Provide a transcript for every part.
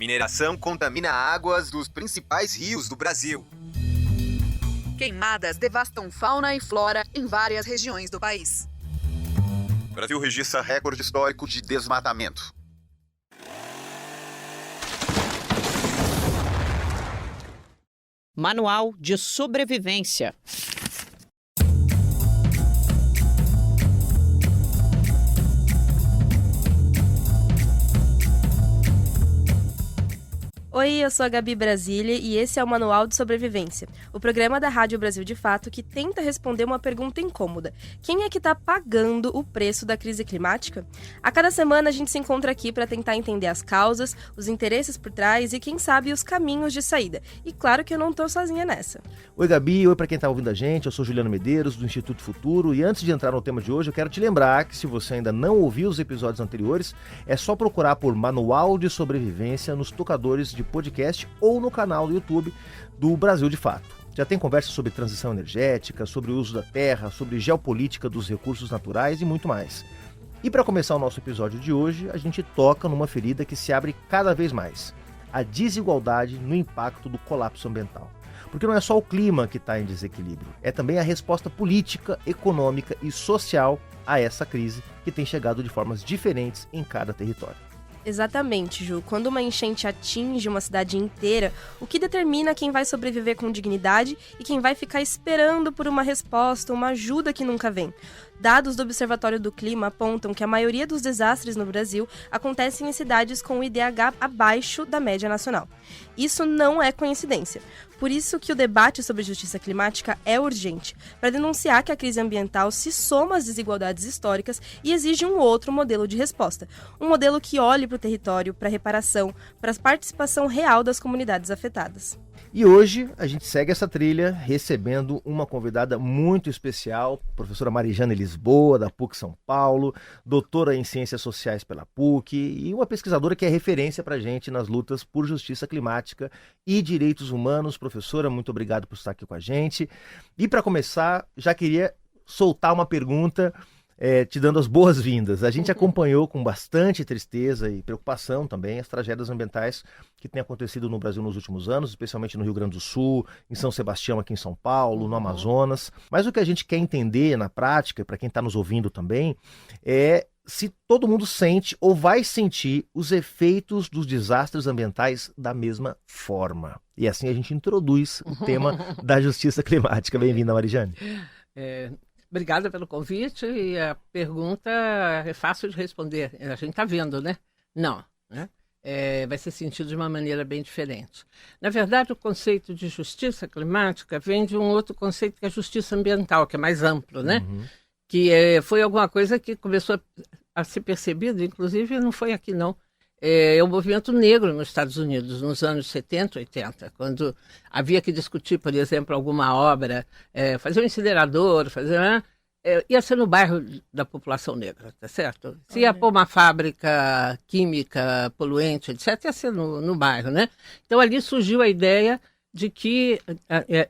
Mineração contamina águas dos principais rios do Brasil. Queimadas devastam fauna e flora em várias regiões do país. O Brasil registra recorde histórico de desmatamento. Manual de sobrevivência. Oi, eu sou a Gabi Brasília e esse é o Manual de Sobrevivência, o programa da Rádio Brasil de Fato que tenta responder uma pergunta incômoda. Quem é que está pagando o preço da crise climática? A cada semana a gente se encontra aqui para tentar entender as causas, os interesses por trás e, quem sabe, os caminhos de saída. E claro que eu não estou sozinha nessa. Oi, Gabi, oi para quem está ouvindo a gente, eu sou Juliano Medeiros, do Instituto Futuro, e antes de entrar no tema de hoje, eu quero te lembrar que se você ainda não ouviu os episódios anteriores, é só procurar por Manual de Sobrevivência nos tocadores de podcast ou no canal do YouTube do Brasil de Fato. Já tem conversa sobre transição energética, sobre o uso da terra, sobre geopolítica dos recursos naturais e muito mais. E para começar o nosso episódio de hoje, a gente toca numa ferida que se abre cada vez mais: a desigualdade no impacto do colapso ambiental. Porque não é só o clima que está em desequilíbrio, é também a resposta política, econômica e social a essa crise que tem chegado de formas diferentes em cada território. Exatamente, Ju. Quando uma enchente atinge uma cidade inteira, o que determina quem vai sobreviver com dignidade e quem vai ficar esperando por uma resposta, uma ajuda que nunca vem. Dados do Observatório do Clima apontam que a maioria dos desastres no Brasil acontecem em cidades com o IDH abaixo da média nacional. Isso não é coincidência. Por isso que o debate sobre justiça climática é urgente, para denunciar que a crise ambiental se soma às desigualdades históricas e exige um outro modelo de resposta. Um modelo que olhe para o território, para a reparação, para a participação real das comunidades afetadas. E hoje a gente segue essa trilha recebendo uma convidada muito especial, professora Marijane Lisboa, da PUC São Paulo, doutora em Ciências Sociais pela PUC e uma pesquisadora que é referência para a gente nas lutas por justiça climática e direitos humanos. Professora, muito obrigado por estar aqui com a gente. E para começar, já queria soltar uma pergunta te dando as boas-vindas. A gente acompanhou com bastante tristeza e preocupação também as tragédias ambientais que têm acontecido no Brasil nos últimos anos, especialmente no Rio Grande do Sul, em São Sebastião aqui em São Paulo, no Amazonas. Mas o que a gente quer entender na prática, para quem está nos ouvindo também, é se todo mundo sente ou vai sentir os efeitos dos desastres ambientais da mesma forma. E assim a gente introduz o tema da justiça climática. Bem-vinda, Marijane. Obrigada pelo convite, e a pergunta é fácil de responder. A gente está vendo, né? Não, né? Vai ser sentido de uma maneira bem diferente. Na verdade, o conceito de justiça climática vem de um outro conceito que é justiça ambiental, que é mais amplo, né? Que foi alguma coisa que começou a ser percebido, inclusive não foi aqui não. É o movimento negro nos Estados Unidos, nos anos 70, 80, quando havia que discutir, por exemplo, alguma obra, fazer um incinerador, ia ser no bairro da população negra, tá certo? Se ia pôr uma fábrica química poluente, etc., ia ser no bairro, né? Então ali surgiu a ideia de que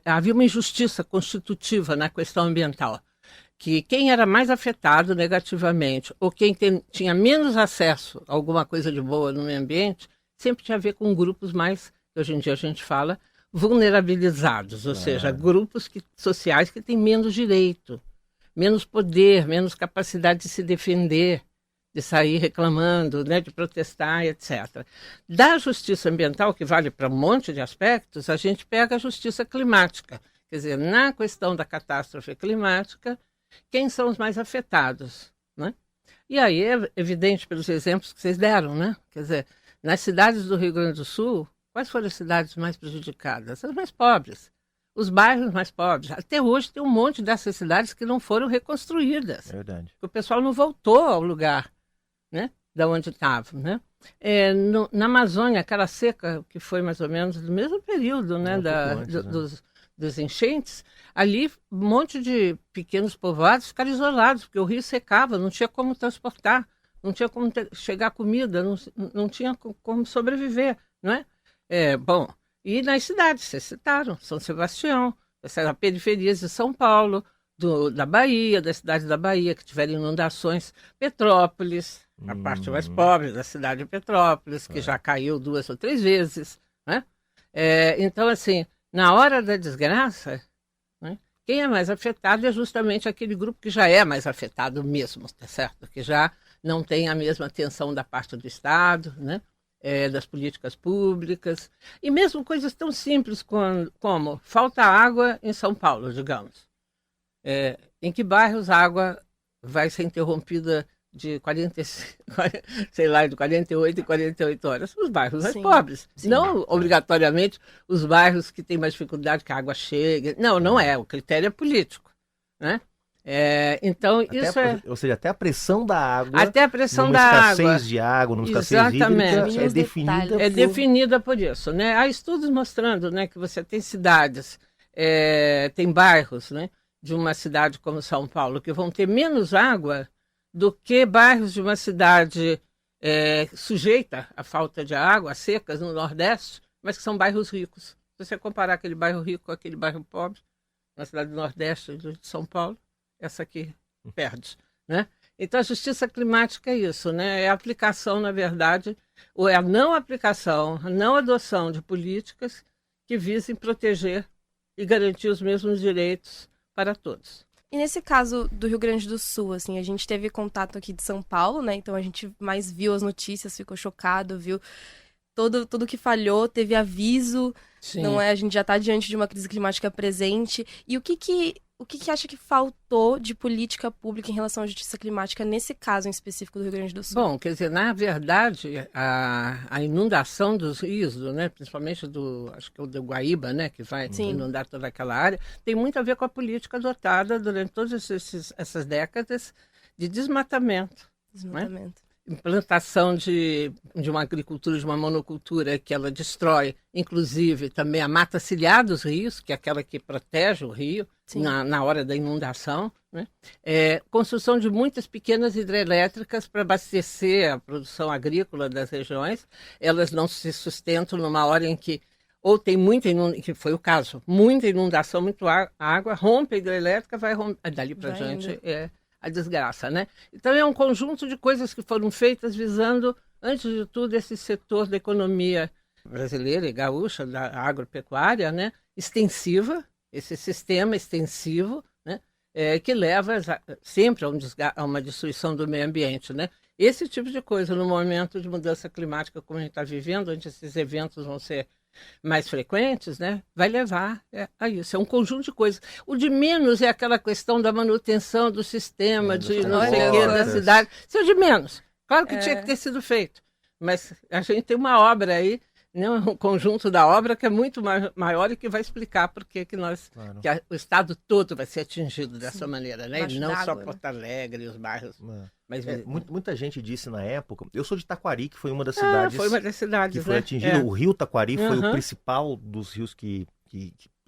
havia uma injustiça constitutiva na questão ambiental, que quem era mais afetado negativamente ou quem tinha menos acesso a alguma coisa de boa no meio ambiente sempre tinha a ver com grupos mais, que hoje em dia a gente fala, vulnerabilizados, ou seja, grupos sociais que têm menos direito, menos poder, menos capacidade de se defender, de sair reclamando, né, de protestar, etc. Da justiça ambiental, que vale para um monte de aspectos, a gente pega a justiça climática. Quer dizer, na questão da catástrofe climática, quem são os mais afetados, né? E aí é evidente pelos exemplos que vocês deram, né? Quer dizer, nas cidades do Rio Grande do Sul, quais foram as cidades mais prejudicadas? As mais pobres, os bairros mais pobres. Até hoje tem um monte dessas cidades que não foram reconstruídas. É verdade. Porque o pessoal não voltou ao lugar, né? Da onde estava, né? Na Amazônia, aquela seca que foi mais ou menos do mesmo período, né? Das enchentes, ali um monte de pequenos povoados ficaram isolados, porque o rio secava, não tinha como transportar, não tinha como chegar comida, não tinha como sobreviver, não é? Bom, e nas cidades, vocês citaram, São Sebastião, as periferias de São Paulo, da Bahia, da cidade da Bahia, que tiveram inundações. Petrópolis, a parte mais pobre da cidade de Petrópolis, que já caiu 2 ou 3 vezes, né? Então, assim, na hora da desgraça, né, quem é mais afetado é justamente aquele grupo que já é mais afetado mesmo, tá certo? Que já não tem a mesma atenção da parte do Estado, né? Das políticas públicas, e mesmo coisas tão simples como falta água em São Paulo, digamos. Em que bairros a água vai ser interrompida de 48 em 48 horas? Os bairros mais pobres. Sim. Não obrigatoriamente os bairros que têm mais dificuldade que a água chegue. Não é. O critério é político, né? Então, ou seja, até a pressão da água. Até a pressão numa da escassez água. de água, numa escassez hídrica, definida por isso, né? Há estudos mostrando, né, que você tem cidades, tem bairros, né, de uma cidade como São Paulo que vão ter menos água do que bairros de uma cidade sujeita à falta de água, secas no Nordeste, mas que são bairros ricos. Se você comparar aquele bairro rico com aquele bairro pobre, na cidade do Nordeste de São Paulo, essa aqui perde, né? Então, a justiça climática é isso, né? É a aplicação, na verdade, ou é a não aplicação, a não adoção de políticas que visem proteger e garantir os mesmos direitos para todos. E nesse caso do Rio Grande do Sul, assim, a gente teve contato aqui de São Paulo, né? Então a gente mais viu as notícias, ficou chocado, viu tudo que falhou, teve aviso. Sim. Não é? A gente já está diante de uma crise climática presente. E o que acha que faltou de política pública em relação à justiça climática nesse caso em específico do Rio Grande do Sul? Bom, quer dizer, na verdade, a inundação dos rios, né, principalmente acho que é o do Guaíba, né, que vai inundar toda aquela área, tem muito a ver com a política adotada durante todas essas décadas de desmatamento. Né? Implantação de uma agricultura, de uma monocultura que ela destrói, inclusive, também a mata ciliar dos rios, que é aquela que protege o rio na hora da inundação. Né? Construção de muitas pequenas hidrelétricas para abastecer a produção agrícola das regiões. Elas não se sustentam numa hora em que ou tem muita inundação, que foi o caso, muita inundação, muita água, rompe a hidrelétrica, vai romper, dali para diante a desgraça, né? Então é um conjunto de coisas que foram feitas visando, antes de tudo, esse setor da economia brasileira e gaúcha, da agropecuária, né? Extensiva, esse sistema extensivo, né? Que leva sempre a uma destruição do meio ambiente, né? Esse tipo de coisa, no momento de mudança climática como a gente está vivendo, onde esses eventos vão ser mais frequentes, né, vai levar a isso. É um conjunto de coisas. O de menos é aquela questão da manutenção do sistema, de não sei o que, da cidade. Isso é o de menos. Claro que tinha que ter sido feito. Mas a gente tem uma obra aí, né, um conjunto da obra que é muito maior e que vai explicar por que o estado todo vai ser atingido dessa maneira, né? E não só Porto Alegre e os bairros. Mas muita gente disse na época, eu sou de Taquari, que foi uma das cidades, foi uma das cidades que foi atingida. O rio Taquari foi o principal dos rios que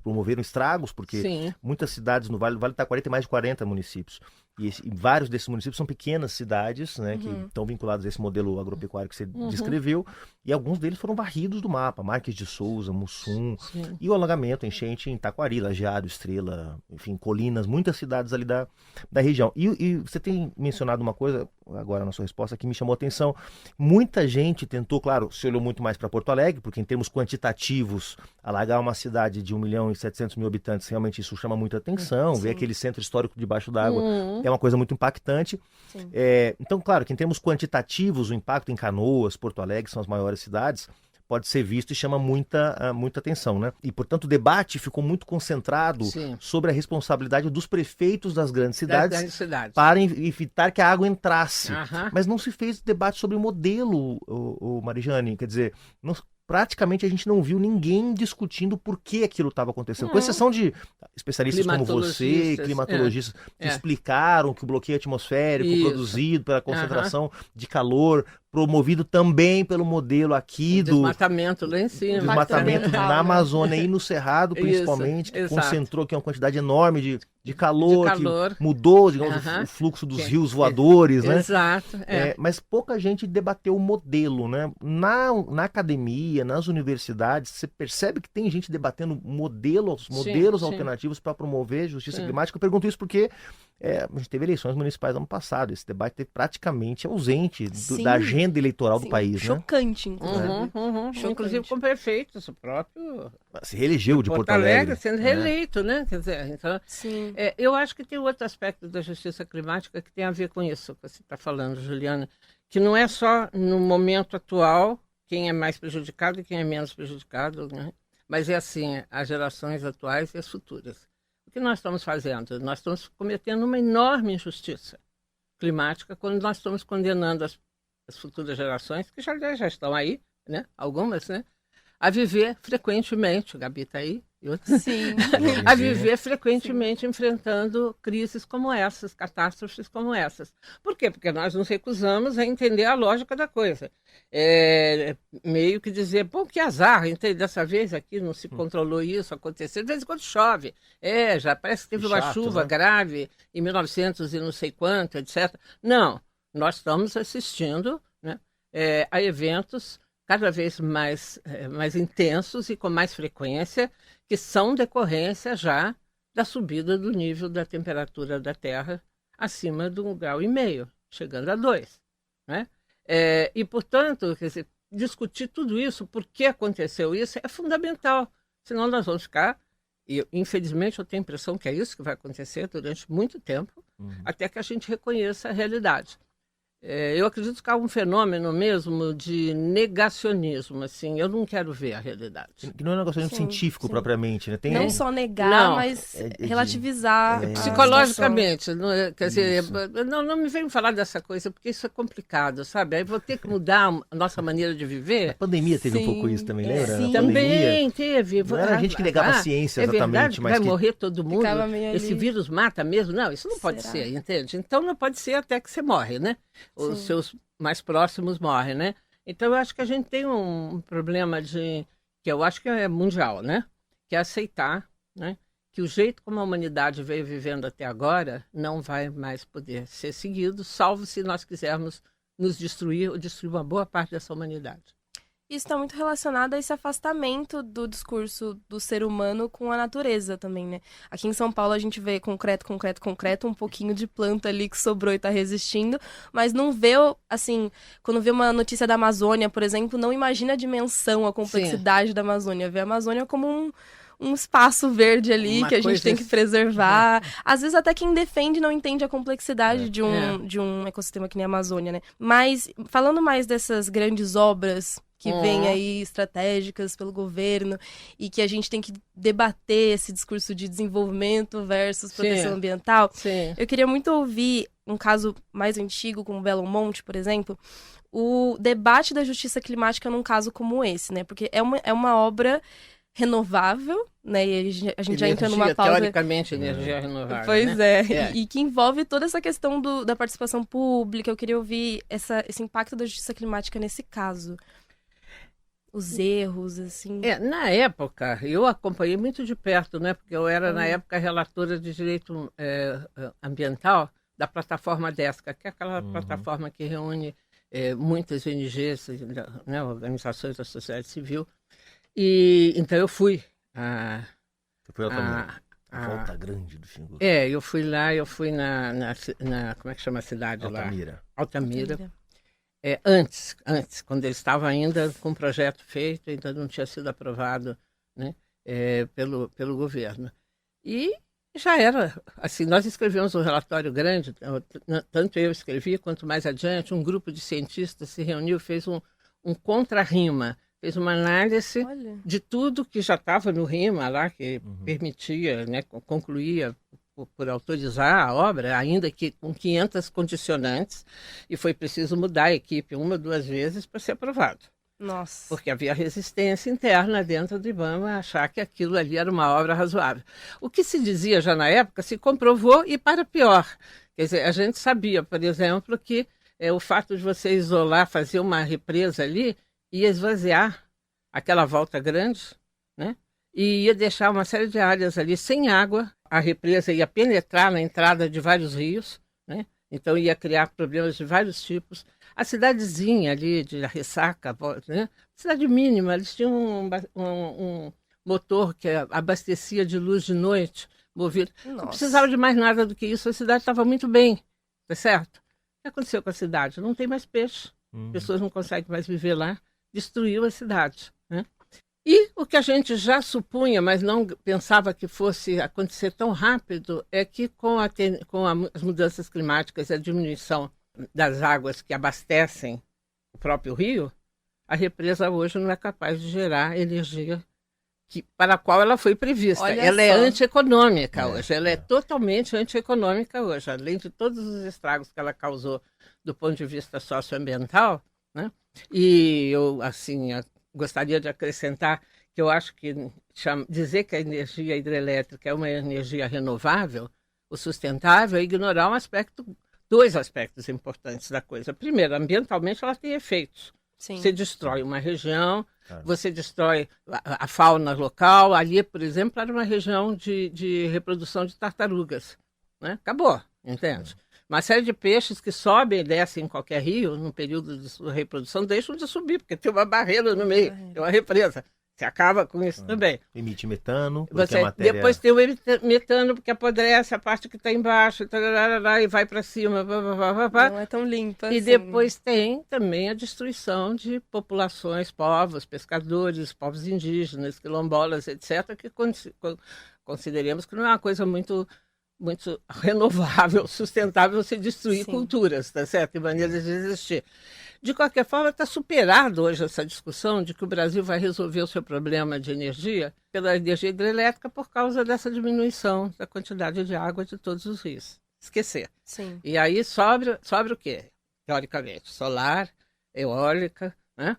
promoveram estragos, porque muitas cidades no Vale do Taquari tem mais de 40 municípios. E vários desses municípios são pequenas cidades, né, que estão vinculadas a esse modelo agropecuário que você descreveu, e alguns deles foram varridos do mapa, Marques de Souza, Mussum, e o alagamento, enchente em Taquari, Lajeado, Estrela, enfim, Colinas, muitas cidades ali da região. E você tem mencionado uma coisa, agora na sua resposta, que me chamou a atenção. Muita gente tentou, claro, se olhou muito mais para Porto Alegre, porque em termos quantitativos, alagar uma cidade de 1.700.000 habitantes, realmente isso chama muita atenção, ver aquele centro histórico debaixo d'água é uma coisa muito impactante. Então, claro, que em termos quantitativos, o impacto em Canoas, Porto Alegre, são as maiores cidades, pode ser visto e chama muita atenção, né? E, portanto, o debate ficou muito concentrado sobre a responsabilidade dos prefeitos das grandes cidades para evitar que a água entrasse. Mas não se fez debate sobre o modelo, Marijane, quer dizer, praticamente a gente não viu ninguém discutindo por que aquilo estava acontecendo. Com exceção de especialistas como você, climatologistas, que explicaram que o bloqueio atmosférico produzido pela concentração de calor, promovido também pelo modelo aqui do desmatamento lá em cima. Desmatamento na Amazônia e no Cerrado, principalmente, que concentrou aqui uma quantidade enorme de calor, De calor. que mudou, digamos, Aham. o fluxo dos Que- rios voadores, né? Exato. Mas pouca gente debateu o modelo, né? Na academia, nas universidades, você percebe que tem gente debatendo modelos sim. alternativos para promover justiça Sim. climática. Eu pergunto isso porque a gente teve eleições municipais no ano passado. Esse debate é praticamente ausente Sim. da agenda eleitoral do Sim, país, né? chocante, inclusive. Chocante. Inclusive com prefeitos, o próprio Se reelegeu de Porto Porto Alegre Alegre. sendo né? reeleito, né? Quer dizer, então, Sim. eu acho que tem outro aspecto da justiça climática que tem a ver com isso que você está falando, Juliana, que não é só no momento atual quem é mais prejudicado e quem é menos prejudicado, né? Mas é assim, as gerações atuais e as futuras. O que nós estamos fazendo? Nós estamos cometendo uma enorme injustiça climática quando nós estamos condenando as futuras gerações, que já estão aí, né? Algumas, né? A viver frequentemente, o Gabi está aí, e outros, Sim. a viver frequentemente enfrentando crises como essas, catástrofes como essas. Por quê? Porque nós nos recusamos a entender a lógica da coisa. Meio que dizer, bom, que azar, entende? Dessa vez aqui não se controlou isso, aconteceu. De vez em quando chove. Já parece que teve Que uma chato, chuva né? grave em 1900 e não sei quanto, etc. Não, nós estamos assistindo, né, a eventos cada vez mais intensos e com mais frequência, que são decorrência já da subida do nível da temperatura da Terra acima de 1,5 grau, chegando a 2. Né? E, portanto, quer dizer, discutir tudo isso, por que aconteceu isso, é fundamental. Senão nós vamos ficar, e infelizmente eu tenho a impressão que é isso que vai acontecer durante muito tempo, até que a gente reconheça a realidade. Eu acredito que há um fenômeno mesmo de negacionismo, assim, eu não quero ver a realidade. Que não é um negócio Sim, científico sim. propriamente, né? Tem Não só negar, Não. mas de- relativizar. a Psicologicamente, não é? Quer dizer, Isso. não me venham falar dessa coisa, porque isso é complicado, sabe? Aí vou ter que mudar a nossa maneira de A viver. pandemia teve um Sim. pouco isso também, lembra? Sim. Na pandemia, Também teve. não era a gente que negava a ciência é verdade exatamente, que mas vai que morrer todo mundo. Ficava meio Esse ali. vírus mata mesmo? Não, isso não pode Será? ser, entende? Então não pode ser até que você morre, né? Os Sim. seus mais próximos morrem, né? Então eu acho que a gente tem um problema que eu acho que é mundial, né? Que é aceitar, né, que o jeito como a humanidade veio vivendo até agora não vai mais poder ser seguido, salvo se nós quisermos nos destruir ou destruir uma boa parte dessa humanidade. Isso está muito relacionado a esse afastamento do discurso do ser humano com a natureza também, né? Aqui em São Paulo a gente vê concreto, um pouquinho de planta ali que sobrou e está resistindo, mas não vê, assim, quando vê uma notícia da Amazônia, por exemplo, não imagina a dimensão, a complexidade da Amazônia. Vê a Amazônia como um espaço verde ali Uma que a gente coisa tem que preservar. Às vezes até quem defende não entende a complexidade de um ecossistema que nem a Amazônia, né? Mas, falando mais dessas grandes obras que vêm aí, estratégicas pelo governo, e que a gente tem que debater esse discurso de desenvolvimento versus proteção Sim. ambiental, Sim. eu queria muito ouvir um caso mais antigo, como Belo Monte, por exemplo, o debate da justiça climática num caso como esse, né? Porque é uma obra renovável, né? E a gente já entra numa pauta... Teoricamente, energia renovável. Pois né? é. E que envolve toda essa questão da participação pública. Eu queria ouvir esse impacto da justiça climática nesse caso. Os erros, assim. Na época, eu acompanhei muito de perto, né? Porque eu era, na época, relatora de direito ambiental da plataforma DESCA, que é aquela plataforma que reúne muitas ONGs, né, organizações da sociedade civil. E então eu fui. Você foi a Volta Grande do Xingu. Eu fui lá, eu fui na como é que chama a cidade lá? Altamira. Altamira. Antes, quando ele estava ainda com o projeto feito, ainda não tinha sido aprovado, né, pelo governo. E já era, assim, nós escrevemos um relatório grande, tanto eu escrevi, quanto mais adiante, um grupo de cientistas se reuniu, fez um contra-rima, fez uma análise Olha. de tudo que já estava no RIMA lá, que permitia, né, concluía por autorizar a obra, ainda que com 500 condicionantes, e foi preciso mudar a equipe 1 ou 2 vezes para ser aprovado. Nossa. Porque havia resistência interna dentro do IBAMA a achar que aquilo ali era uma obra razoável. O que se dizia já na época se comprovou e para pior. Quer dizer, a gente sabia, por exemplo, que o fato de você isolar, fazer uma represa ali, ia esvaziar aquela Volta Grande, né? E ia deixar uma série de áreas ali sem água A represa ia penetrar na entrada de vários rios, né? Então ia criar problemas de vários tipos. A cidadezinha ali de Ressaca, né? Cidade mínima, eles tinham um motor que abastecia de luz de noite, movido. Não precisava de mais nada do que isso, a cidade estava muito bem, tá certo? O que aconteceu com a cidade? Não tem mais peixe, as pessoas não conseguem mais viver lá, destruiu a cidade, né? E o que a gente já supunha, mas não pensava que fosse acontecer tão rápido, é que as mudanças climáticas e a diminuição das águas que abastecem o próprio rio, a represa hoje não é capaz de gerar energia para a qual ela foi prevista. Olha ela é só. antieconômica hoje, ela é totalmente antieconômica hoje, além de todos os estragos que ela causou do ponto de vista socioambiental, né? E eu, assim, gostaria de acrescentar que eu acho que dizer que a energia hidrelétrica é uma energia renovável, o sustentável, é ignorar dois aspectos importantes da coisa. Primeiro, ambientalmente ela tem efeitos. Sim. Você destrói uma região, você destrói a fauna local. Ali, por exemplo, era uma região de reprodução de tartarugas, né? Acabou, entende? Uma série de peixes que sobem e descem em qualquer rio, no período de sua reprodução, deixam de subir, porque tem uma barreira no meio, tem uma represa. Você acaba com isso também. Emite metano, porque a matéria... Depois tem o metano, porque apodrece a parte que está embaixo, e vai para cima. Não é tão limpa E assim. depois tem também a destruição de populações, povos, pescadores, povos indígenas, quilombolas, etc., que consideremos que não é uma coisa muito renovável, sustentável você destruir Sim. culturas, tá certo? E maneiras de existir. De qualquer forma, está superado hoje essa discussão de que o Brasil vai resolver o seu problema de energia pela energia hidrelétrica por causa dessa diminuição da quantidade de água de todos os rios. Esquecer. Sim. E aí sobra o quê? Teoricamente, solar, eólica, né?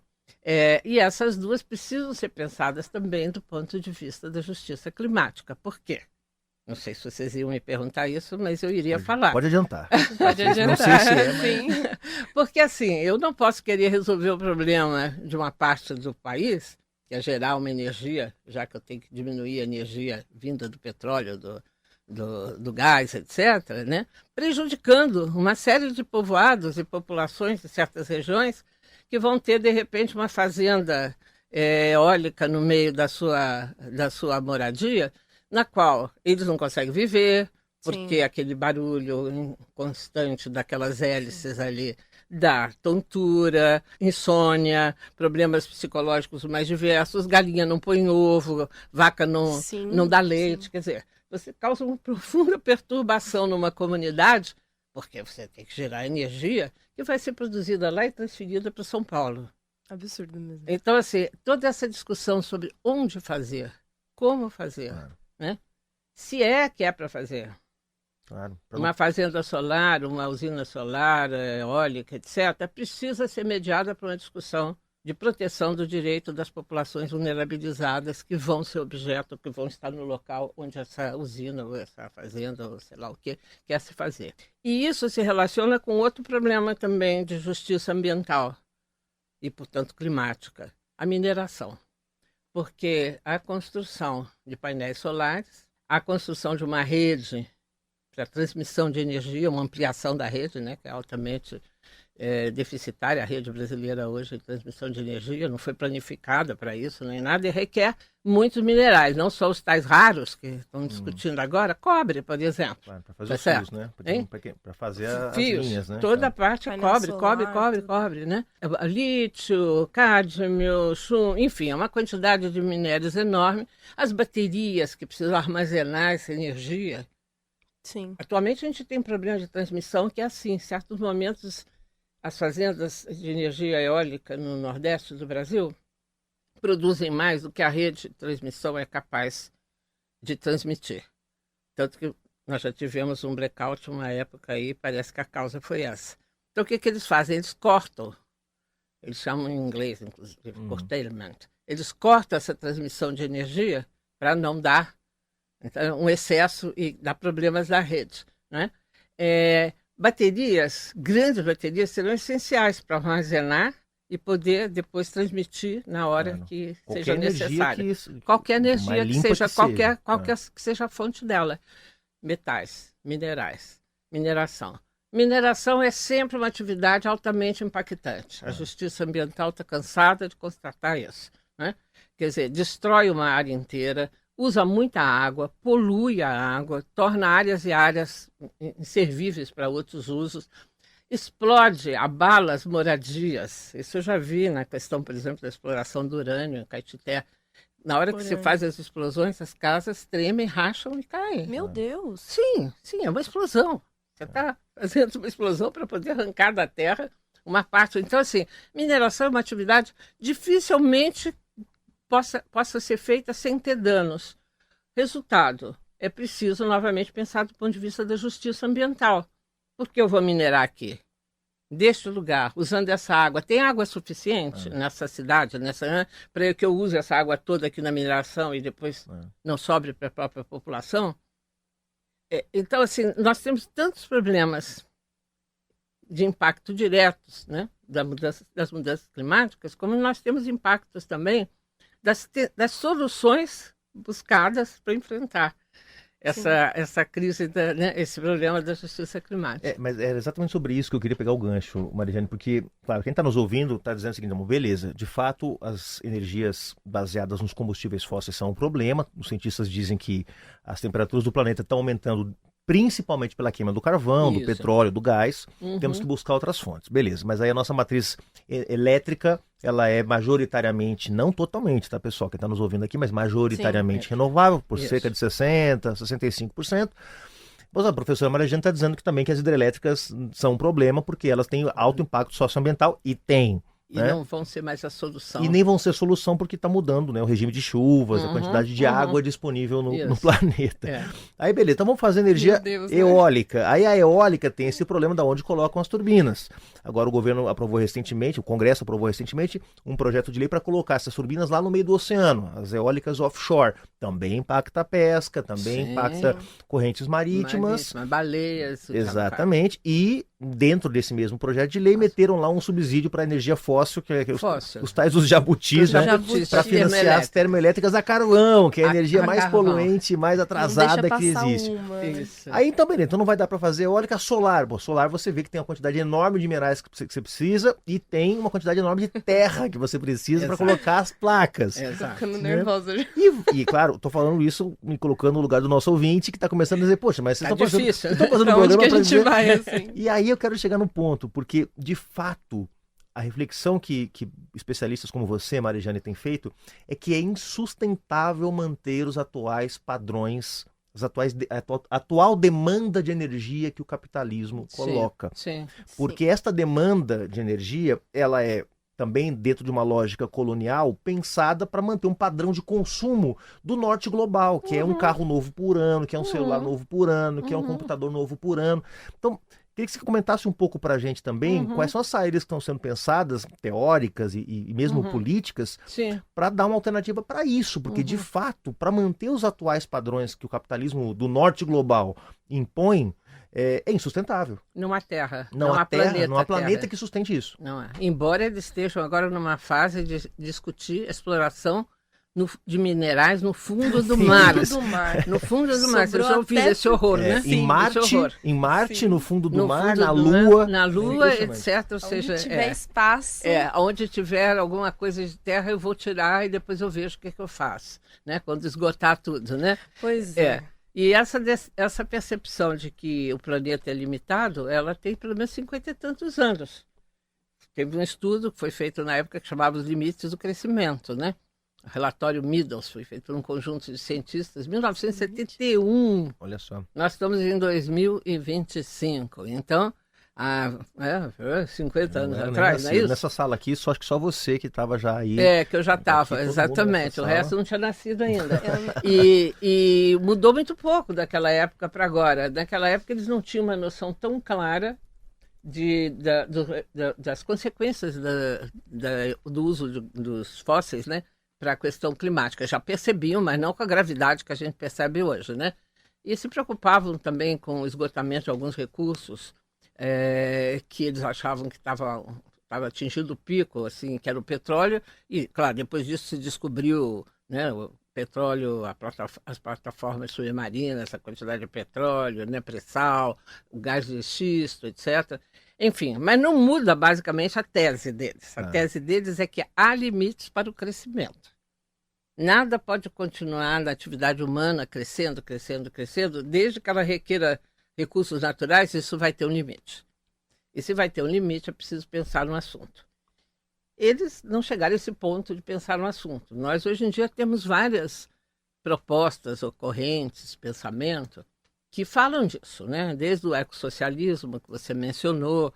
E essas duas precisam ser pensadas também do ponto de vista da justiça climática. Por quê? Não sei se vocês iam me perguntar isso, mas eu iria falar. Pode adiantar. Pode adiantar. Não sei se é, mas... Sim. Porque assim, eu não posso querer resolver o problema de uma parte do país, que é gerar uma energia, já que eu tenho que diminuir a energia vinda do petróleo, do gás, etc., né? Prejudicando uma série de povoados e populações de certas regiões que vão ter, de repente, uma fazenda eólica no meio da sua moradia, na qual eles não conseguem viver, porque aquele barulho constante daquelas hélices ali dá tontura, insônia, problemas psicológicos mais diversos, galinha não põe ovo, vaca não dá leite, quer dizer, você causa uma profunda perturbação numa comunidade, porque você tem que gerar energia que vai ser produzida lá e transferida para São Paulo. Absurdo mesmo. Então, assim, toda essa discussão sobre onde fazer, como fazer, né? Se é que é para fazer. Claro. Uma fazenda solar, uma usina solar, eólica, etc., precisa ser mediada por uma discussão de proteção do direito das populações vulnerabilizadas que vão ser objeto, que vão estar no local onde essa usina, ou essa fazenda, ou sei lá o que, quer se fazer. E isso se relaciona com outro problema também de justiça ambiental e, portanto, climática, a mineração. Porque a construção de painéis solares, a construção de uma rede para transmissão de energia, uma ampliação da rede, né, que é altamente deficitária, a rede brasileira hoje de transmissão de energia, não foi planificada para isso, nem nada, e requer muitos minerais, não só os tais raros que estão discutindo agora, cobre, por exemplo. Claro, para fazer os fios, né? Para fazer as linhas, né? Toda a parte cobre, né? Lítio, cádmio, chumbo, enfim, é uma quantidade de minérios enorme. As baterias que precisam armazenar essa energia. Sim. Atualmente a gente tem problema de transmissão que é assim, em certos momentos as fazendas de energia eólica no Nordeste do Brasil produzem mais do que a rede de transmissão é capaz de transmitir. Tanto que nós já tivemos um blackout uma época aí, parece que a causa foi essa. Então o que eles fazem? Eles cortam, eles chamam em inglês, inclusive, curtailment. Eles cortam essa transmissão de energia para não dar um excesso e dar problemas na rede, né? Baterias, grandes baterias, serão essenciais para armazenar e poder depois transmitir na hora Claro. que Qualquer seja energia necessária. que- Qualquer mais energia que limpa seja, que qualquer seja. que seja a fonte dela. Metais, minerais, mineração. Mineração é sempre uma atividade altamente impactante. A justiça ambiental está cansada de constatar isso, né? Quer dizer, destrói uma área inteira, usa muita água, polui a água, torna áreas e áreas inservíveis para outros usos, explode, abala as moradias. Isso eu já vi na questão, por exemplo, da exploração do urânio em Caetité. Na hora que se Urânio. faz as explosões, as casas tremem, racham e caem. Meu Deus. Sim, é uma explosão. Você está fazendo uma explosão para poder arrancar da terra uma parte. Então, assim, mineração é uma atividade dificilmente possa ser feita sem ter danos. Resultado, é preciso novamente pensar do ponto de vista da justiça ambiental. Por que eu vou minerar aqui? Deste lugar, usando essa água. Tem água suficiente nessa cidade, para que eu use essa água toda aqui na mineração e depois não sobre para a própria população? Então, assim, nós temos tantos problemas de impacto diretos, né, das mudanças climáticas, como nós temos impactos também das soluções buscadas para enfrentar essa crise, esse problema da justiça climática. Mas era exatamente sobre isso que eu queria pegar o gancho, Marijane, porque, claro, quem está nos ouvindo está dizendo o seguinte, beleza, de fato, as energias baseadas nos combustíveis fósseis são um problema, os cientistas dizem que as temperaturas do planeta estão aumentando principalmente pela queima do carvão, do Isso. petróleo, do gás, temos que buscar outras fontes, beleza, mas aí a nossa matriz elétrica, ela é majoritariamente, não totalmente, tá pessoal, quem está nos ouvindo aqui, mas majoritariamente renovável, por Isso. cerca de 60%, 65%. Mas a professora Marijane está dizendo que também que as hidrelétricas são um problema, porque elas têm alto impacto socioambiental, e tem. E né? não vão ser mais a solução. E nem vão ser solução porque está mudando, né? O regime de chuvas, a quantidade de água disponível no Isso. planeta. É. Aí, beleza, então vamos fazer energia Meu Deus, né? eólica. Aí a eólica tem esse problema de onde colocam as turbinas. Agora o governo aprovou recentemente, o Congresso aprovou recentemente, um projeto de lei para colocar essas turbinas lá no meio do oceano, as eólicas offshore. Também impacta a pesca, também Sim. impacta correntes marítimas. Baleias. Exatamente. E dentro desse mesmo projeto de lei meteram lá um subsídio para energia fóssil, que é Fóssil. os tais dos jabutis, Os né? jabutis Para da financiar as termoelétrica. termoelétricas a carvão, que é a A energia mais carvão. poluente, mais atrasada que existe. Isso. Aí então, beleza, então não vai dar para fazer eólica solar. Bom, solar você vê que tem uma quantidade enorme de minerais que você precisa e tem uma quantidade enorme de terra que você precisa para Exato. colocar as placas. Exato. Ficando nervosa já. E, claro, tô falando isso me colocando no lugar do nosso ouvinte que tá começando a dizer, poxa, mas vocês Tá estão fazendo, difícil. vocês estão fazendo um Pra onde programa que a pra gente dizer... vai, assim? E aí eu quero chegar no ponto, porque, de fato, a reflexão que especialistas como você, Marijane, têm feito é que é insustentável manter os atuais padrões, a atual demanda de energia que o capitalismo coloca. Sim. Porque esta demanda de energia, ela é também dentro de uma lógica colonial, pensada para manter um padrão de consumo do norte global, que é um carro novo por ano, que é um celular novo por ano, que é um computador novo por ano. Então, queria que você comentasse um pouco para a gente também quais são as saídas que estão sendo pensadas, teóricas e mesmo políticas, Sim. para dar uma alternativa para isso, porque de fato, para manter os atuais padrões que o capitalismo do norte global impõe, é insustentável. Numa terra. Não há terra, planeta, não há planeta terra. que sustente isso. Não é. Embora eles estejam agora numa fase de discutir a exploração de minerais no fundo do mar. Do mar. No fundo do mar. Vocês Sobrou já ouviram até- esse horror, né? Em Marte, esse horror. no fundo do No mar, fundo na do mar, Lua. na Lua, impressionante. etc. Ou seja, Onde tiver espaço. onde tiver alguma coisa de terra, eu vou tirar e depois eu vejo o que eu faço, né? Quando esgotar tudo, né? Pois é. E essa percepção de que o planeta é limitado, ela tem pelo menos 50 e tantos anos. Teve um estudo que foi feito na época que chamava os limites do crescimento, né? O relatório Meadows foi feito por um conjunto de cientistas em 1971. Olha só. Nós estamos em 2025. Então, 50 anos Não era nem atrás, não é nascido. isso? Nessa sala aqui, acho que só você que estava já aí. Que eu já estava, todo mundo exatamente. nessa O sala. resto não tinha nascido ainda. E mudou muito pouco daquela época para agora. Naquela época eles não tinham uma noção tão clara das consequências do uso dos fósseis, né, para a questão climática. Já percebiam, mas não com a gravidade que a gente percebe hoje, né? E se preocupavam também com o esgotamento de alguns recursos que eles achavam que estavam estava atingindo o pico, assim, que era o petróleo, e, claro, depois disso se descobriu, né, o petróleo, as plataformas submarinas, a quantidade de petróleo, né, pré-sal, o gás de xisto, etc. Enfim, mas não muda basicamente a tese deles. A tese deles é que há limites para o crescimento. Nada pode continuar na atividade humana crescendo, crescendo, crescendo, desde que ela requeira recursos naturais, isso vai ter um limite. E se vai ter um limite, é preciso pensar no assunto. Eles não chegaram a esse ponto de pensar no assunto. Nós, hoje em dia, temos várias propostas ocorrentes, pensamento, que falam disso, né? Desde o ecossocialismo, que você mencionou,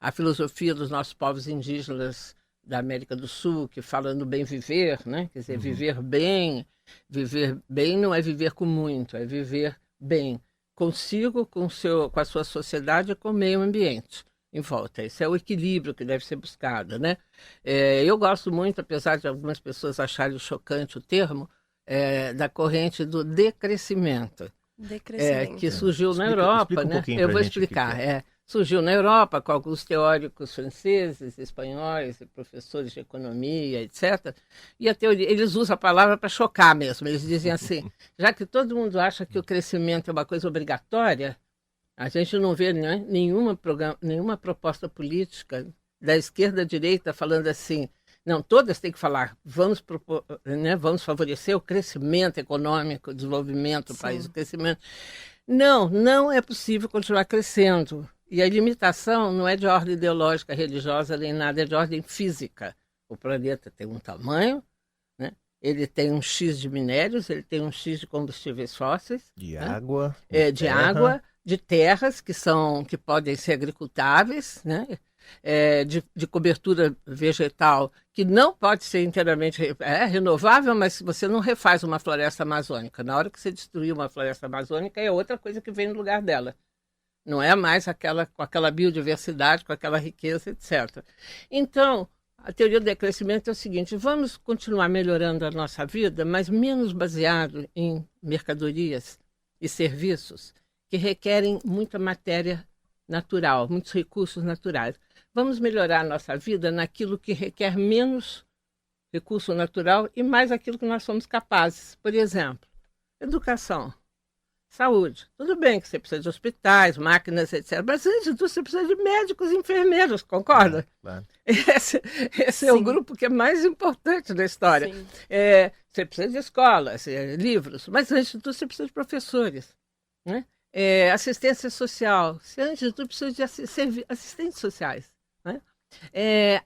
a filosofia dos nossos povos indígenas da América do Sul, que falam do bem viver, né? Quer dizer, viver bem não é viver com muito, é viver bem consigo, com a sua sociedade e com o meio ambiente em volta. Esse é o equilíbrio que deve ser buscado, né? Eu gosto muito, apesar de algumas pessoas acharem chocante o termo, da corrente do decrescimento. Que surgiu na Europa, né? Eu vou explicar. Surgiu na Europa com alguns teóricos franceses, espanhóis, professores de economia, etc. E a teoria, eles usam a palavra para chocar mesmo. Eles dizem assim, já que todo mundo acha que o crescimento é uma coisa obrigatória, a gente não vê, né, nenhuma proposta política da esquerda à direita falando assim, não, todas têm que falar, vamos favorecer o crescimento econômico, o desenvolvimento do país, o crescimento. Não é possível continuar crescendo. E a limitação não é de ordem ideológica, religiosa, nem nada, é de ordem física. O planeta tem um tamanho, né? Ele tem um X de minérios, ele tem um X de combustíveis fósseis. De água. De água, de terras que podem ser agricultáveis, né? De cobertura vegetal, que não pode ser inteiramente renovável, mas você não refaz uma floresta amazônica. Na hora que você destruir uma floresta amazônica, é outra coisa que vem no lugar dela. Não é mais com aquela biodiversidade, com aquela riqueza, etc. Então, a teoria do decrescimento é o seguinte, vamos continuar melhorando a nossa vida, mas menos baseado em mercadorias e serviços que requerem muita matéria natural, muitos recursos naturais. Vamos melhorar a nossa vida naquilo que requer menos recurso natural e mais aquilo que nós somos capazes. Por exemplo, educação. Saúde. Tudo bem que você precisa de hospitais, máquinas, etc. Mas antes de tudo, você precisa de médicos e enfermeiros, concorda? Claro. Esse é o grupo que é mais importante da história. Você precisa de escolas, livros, mas antes de tudo, você precisa de professores. Né? Assistência social. Você, antes de tudo, precisa de assistentes sociais. Né?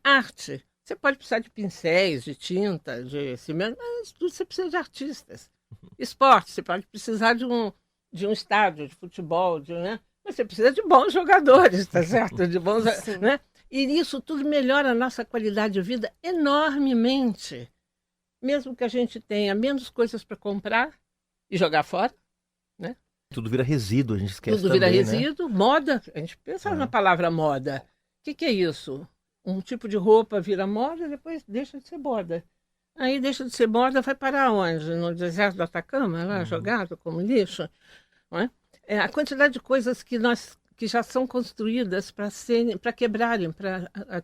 Arte. Você pode precisar de pincéis, de tinta, de cimento, mas antes de tudo, você precisa de artistas. Esporte. Você pode precisar de um estádio de futebol, né? Mas você precisa de bons jogadores, tá certo? De bons, né? E isso tudo melhora a nossa qualidade de vida enormemente. Mesmo que a gente tenha menos coisas para comprar e jogar fora, né? Tudo vira resíduo, a gente esquece Tudo também, vira resíduo, né? Moda, a gente pensa na palavra moda. O que é isso? Um tipo de roupa vira moda, depois deixa de ser moda. Aí deixa de ser moda, vai para onde? No deserto do Atacama, lá, jogado como lixo? Não é? A quantidade de coisas que já são construídas para quebrarem,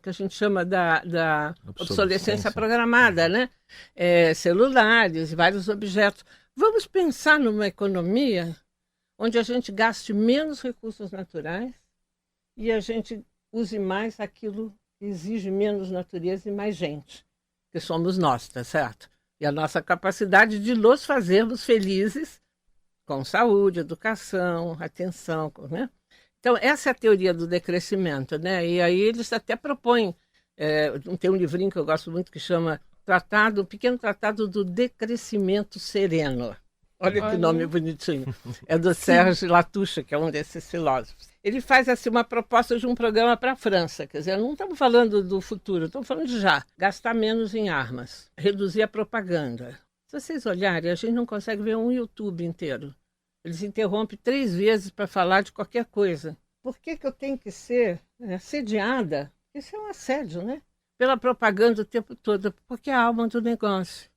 que a gente chama da obsolescência programada, né? Celulares, vários objetos. Vamos pensar numa economia onde a gente gaste menos recursos naturais e a gente use mais aquilo que exige menos natureza e mais gente, que somos nós, tá certo? E a nossa capacidade de nos fazermos felizes com saúde, educação, atenção, né? Então, essa é a teoria do decrescimento, né? E aí eles até propõem, tem um livrinho que eu gosto muito que chama Pequeno Tratado do Decrescimento Sereno. Olha que nome bonitinho. É do Serge Latouche, que é um desses filósofos. Ele faz assim uma proposta de um programa para a França. Quer dizer, não estamos falando do futuro, estamos falando de já. Gastar menos em armas, reduzir a propaganda. Se vocês olharem, a gente não consegue ver um YouTube inteiro. Eles interrompem 3 vezes para falar de qualquer coisa. Por que eu tenho que ser assediada? Isso é um assédio, né? Pela propaganda o tempo todo, porque é a alma do negócio.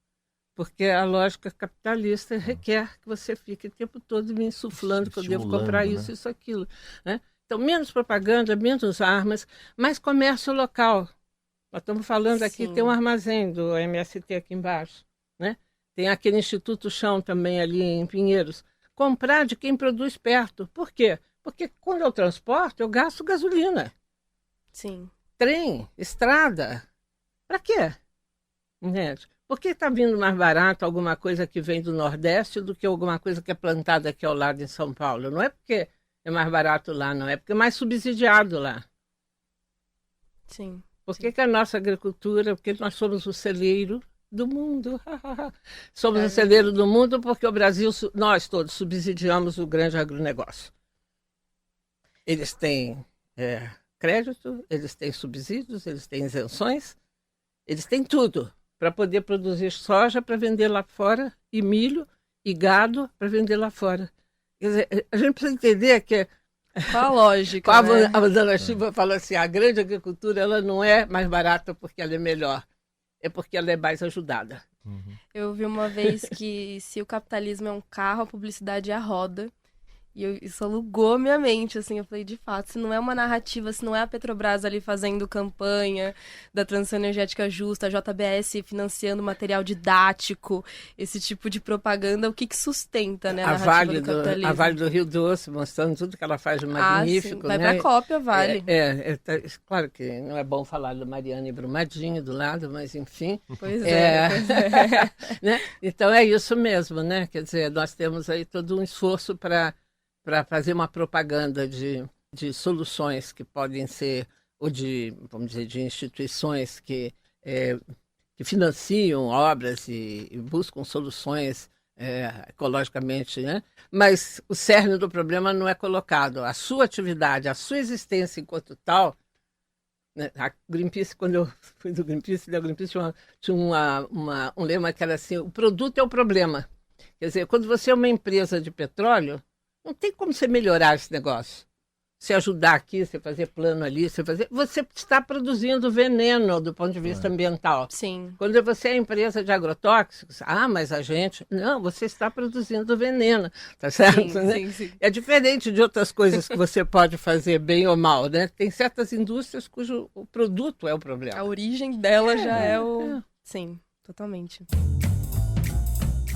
Porque a lógica capitalista requer que você fique o tempo todo me insuflando que eu devo comprar isso, isso, aquilo. Né? Então, menos propaganda, menos armas, mais comércio local. Nós estamos falando aqui, Sim. tem um armazém do MST aqui embaixo, né? Tem aquele Instituto Chão também ali em Pinheiros. Comprar de quem produz perto. Por quê? Porque quando eu transporto, eu gasto gasolina. Sim. Trem, estrada. Para quê? Entende? Por que está vindo mais barato alguma coisa que vem do Nordeste do que alguma coisa que é plantada aqui ao lado em São Paulo? Não é porque é mais barato lá, não. É porque é mais subsidiado lá. Sim. Por que a nossa agricultura, porque nós somos o celeiro do mundo. Somos o celeiro do mundo porque o Brasil, nós todos subsidiamos o grande agronegócio. Eles têm crédito, eles têm subsídios, eles têm isenções, eles têm tudo para poder produzir soja para vender lá fora e milho e gado para vender lá fora. Quer dizer, a gente precisa entender que Qual a lógica, né? a dona Silva falou assim, a grande agricultura ela não é mais barata porque ela é melhor, é porque ela é mais ajudada. Eu vi uma vez que se o capitalismo é um carro, a publicidade é a roda. E isso alugou minha mente, assim. Eu falei, de fato, se não é uma narrativa, se não é a Petrobras ali fazendo campanha da transição energética justa, a JBS financiando material didático, esse tipo de propaganda, o que sustenta, né, a narrativa do capitalismo? A Vale do Rio Doce, mostrando tudo que ela faz de magnífico. Sim. Vai né? pra cópia, Vale. Claro que não é bom falar do Mariana e Brumadinho do lado, mas enfim. Pois é. Né? Então é isso mesmo, né? Quer dizer, nós temos aí todo um esforço para fazer uma propaganda de soluções que podem ser, ou de, vamos dizer, de instituições que financiam obras e buscam soluções ecologicamente, né? Mas o cerne do problema não é colocado. A sua atividade, a sua existência enquanto tal, né? A Greenpeace, quando eu fui do Greenpeace, a Greenpeace tinha um lema que era assim, o produto é o problema. Quer dizer, quando você é uma empresa de petróleo, não tem como você melhorar esse negócio. Você ajudar aqui, você fazer plano ali, você está produzindo veneno do ponto de vista ambiental. Sim. Quando você é empresa de agrotóxicos, mas a gente... Não, você está produzindo veneno, tá certo? Sim, né? sim. É diferente de outras coisas que você pode fazer bem ou mal, né? Tem certas indústrias cujo o produto é o problema. A origem dela já é o... Sim, totalmente.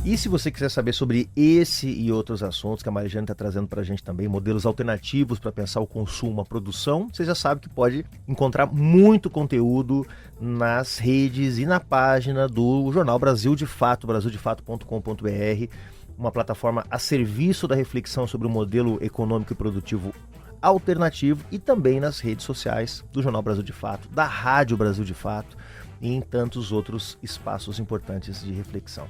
E se você quiser saber sobre esse e outros assuntos que a Marijane está trazendo para a gente também, modelos alternativos para pensar o consumo, a produção, você já sabe que pode encontrar muito conteúdo nas redes e na página do Jornal Brasil de Fato, brasildefato.com.br, uma plataforma a serviço da reflexão sobre o modelo econômico e produtivo alternativo, e também nas redes sociais do Jornal Brasil de Fato, da Rádio Brasil de Fato e em tantos outros espaços importantes de reflexão.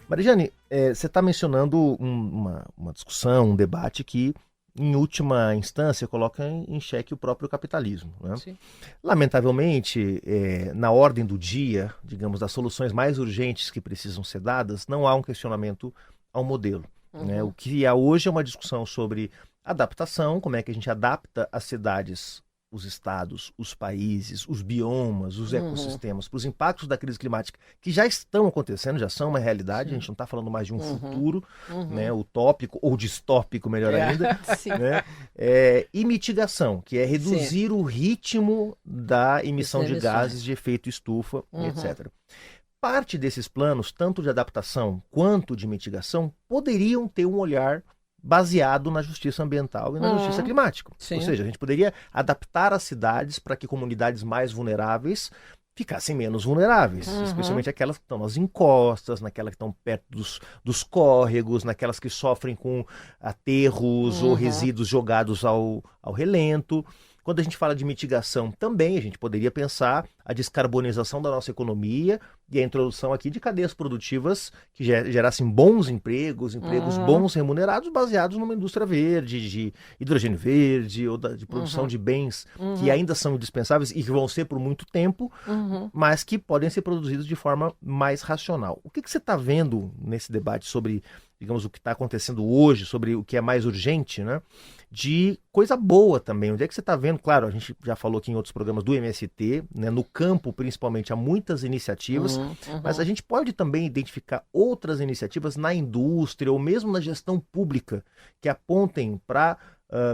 Marijane, você está mencionando uma discussão, um debate que, em última instância, coloca em xeque o próprio capitalismo, né? Sim. Lamentavelmente, na ordem do dia, digamos, das soluções mais urgentes que precisam ser dadas, não há um questionamento ao modelo. Né? O que há hoje é uma discussão sobre adaptação, como é que a gente adapta as cidades, os estados, os países, os biomas, os ecossistemas, para os impactos da crise climática que já estão acontecendo, já são uma realidade. A gente não está falando mais de um futuro, né, utópico ou distópico, melhor ainda. Sim. Né? E mitigação, que é reduzir o ritmo da emissão de gases de efeito estufa, etc. Parte desses planos, tanto de adaptação quanto de mitigação, poderiam ter um olhar baseado na justiça ambiental e na justiça climática. Sim. Ou seja, a gente poderia adaptar as cidades para que comunidades mais vulneráveis ficassem menos vulneráveis, especialmente aquelas que estão nas encostas, naquelas que estão perto dos córregos, naquelas que sofrem com aterros ou resíduos jogados ao relento. Quando a gente fala de mitigação também, a gente poderia pensar a descarbonização da nossa economia e a introdução aqui de cadeias produtivas que gerassem bons empregos bons remunerados, baseados numa indústria verde, de hidrogênio verde, ou de produção de bens que ainda são indispensáveis e que vão ser por muito tempo, mas que podem ser produzidos de forma mais racional. O que você está vendo nesse debate sobre, digamos, o que está acontecendo hoje, sobre o que é mais urgente, né? De coisa boa também. Onde é que você está vendo? Claro, a gente já falou aqui em outros programas do MST, né? No campo, principalmente, há muitas iniciativas, mas a gente pode também identificar outras iniciativas na indústria ou mesmo na gestão pública que apontem para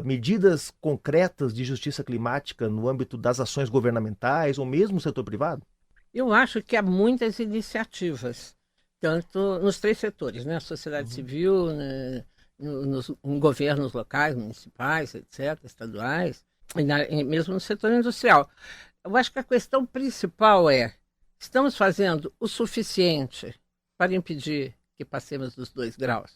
medidas concretas de justiça climática no âmbito das ações governamentais ou mesmo no setor privado? Eu acho que há muitas iniciativas, tanto nos 3 setores, né? A sociedade civil, né? Em governos locais, municipais, etc., estaduais, e mesmo no setor industrial. Eu acho que a questão principal é: estamos fazendo o suficiente para impedir que passemos dos 2 graus?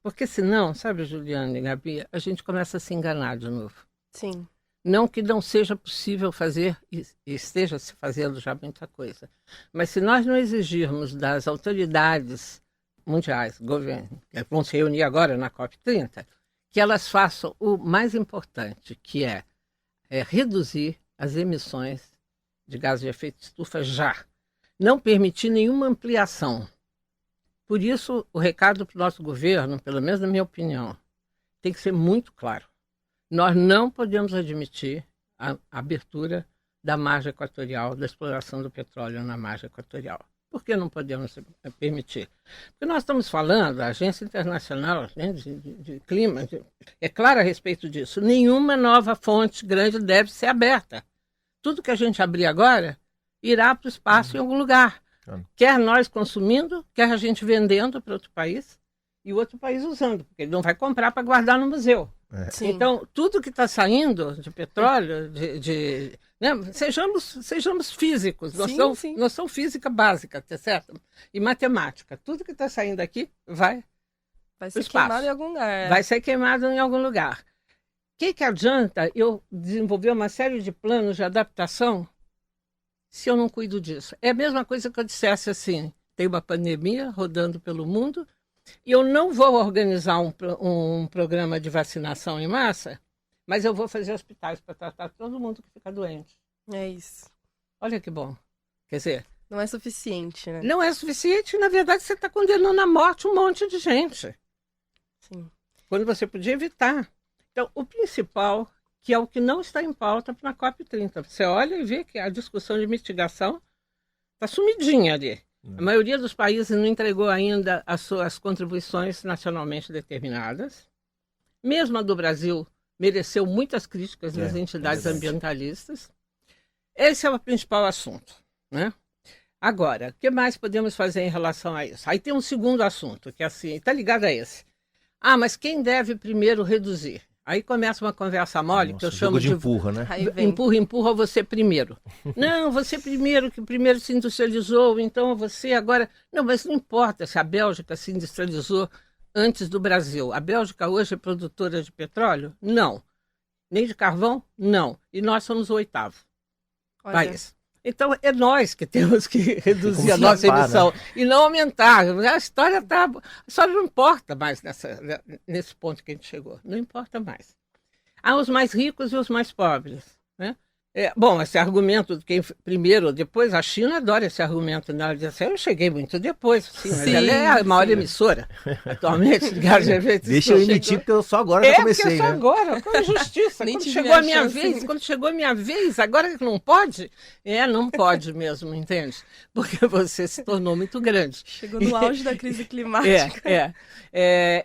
Porque senão, sabe, Juliana e Gabi, a gente começa a se enganar de novo. Sim. Não que não seja possível fazer, e esteja se fazendo já muita coisa, mas se nós não exigirmos das autoridades mundiais, governo, que vão se reunir agora na COP30, que elas façam o mais importante, que é reduzir as emissões de gases de efeito de estufa já. Não permitir nenhuma ampliação. Por isso, o recado para o nosso governo, pelo menos na minha opinião, tem que ser muito claro. Nós não podemos admitir a abertura da margem equatorial, da exploração do petróleo na margem equatorial. Por que não podemos permitir? Porque nós estamos falando, a Agência Internacional, né, de Clima, é clara a respeito disso. Nenhuma nova fonte grande deve ser aberta. Tudo que a gente abrir agora irá para o espaço em algum lugar. Quer nós consumindo, quer a gente vendendo para outro país e o outro país usando, porque ele não vai comprar para guardar no museu. Então, tudo que está saindo de petróleo, né? Sejamos físicos, noção física básica, tá certo? E matemática. Tudo que está saindo daqui vai ser queimado em algum lugar. Vai ser queimado em algum lugar. O que adianta eu desenvolver uma série de planos de adaptação se eu não cuido disso? É a mesma coisa que eu dissesse assim: tem uma pandemia rodando pelo mundo e eu não vou organizar um programa de vacinação em massa, mas eu vou fazer hospitais para tratar todo mundo que fica doente. É isso. Olha que bom. Quer dizer... Não é suficiente, né? Não é suficiente. Na verdade, você está condenando à morte um monte de gente. Sim. Quando você podia evitar. Então, o principal, que é o que não está em pauta na COP30. Você olha e vê que a discussão de mitigação está sumidinha ali. A maioria dos países não entregou ainda as suas contribuições nacionalmente determinadas. Mesmo a do Brasil mereceu muitas críticas das entidades ambientalistas. Esse é o principal assunto, né? Agora, o que mais podemos fazer em relação a isso? Aí tem um segundo assunto, que é assim, está ligado a esse. Mas quem deve primeiro reduzir? Aí começa uma conversa mole, que eu chamo de empurra, né? Empurra você primeiro. Não, você primeiro, que primeiro se industrializou, então você agora... Não, mas não importa se a Bélgica se industrializou antes do Brasil. A Bélgica hoje é produtora de petróleo? Não. Nem de carvão? Não. E nós somos o 8º país. Então, é nós que temos que reduzir a nossa emissão, né? E não aumentar. A história não importa mais nesse ponto que a gente chegou. Não importa mais. Há os mais ricos e os mais pobres, né? Bom, esse argumento de quem primeiro ou depois, a China adora esse argumento. Ela diz assim: eu cheguei muito depois, sim, mas ela é a maior emissora atualmente de gases de efeito de Deixa eu emitir, porque eu só agora já comecei. Porque só agora, com injustiça. Quando chegou a minha vez, agora que não pode? Não pode mesmo, entende? Porque você se tornou muito grande. Chegou no auge da crise climática.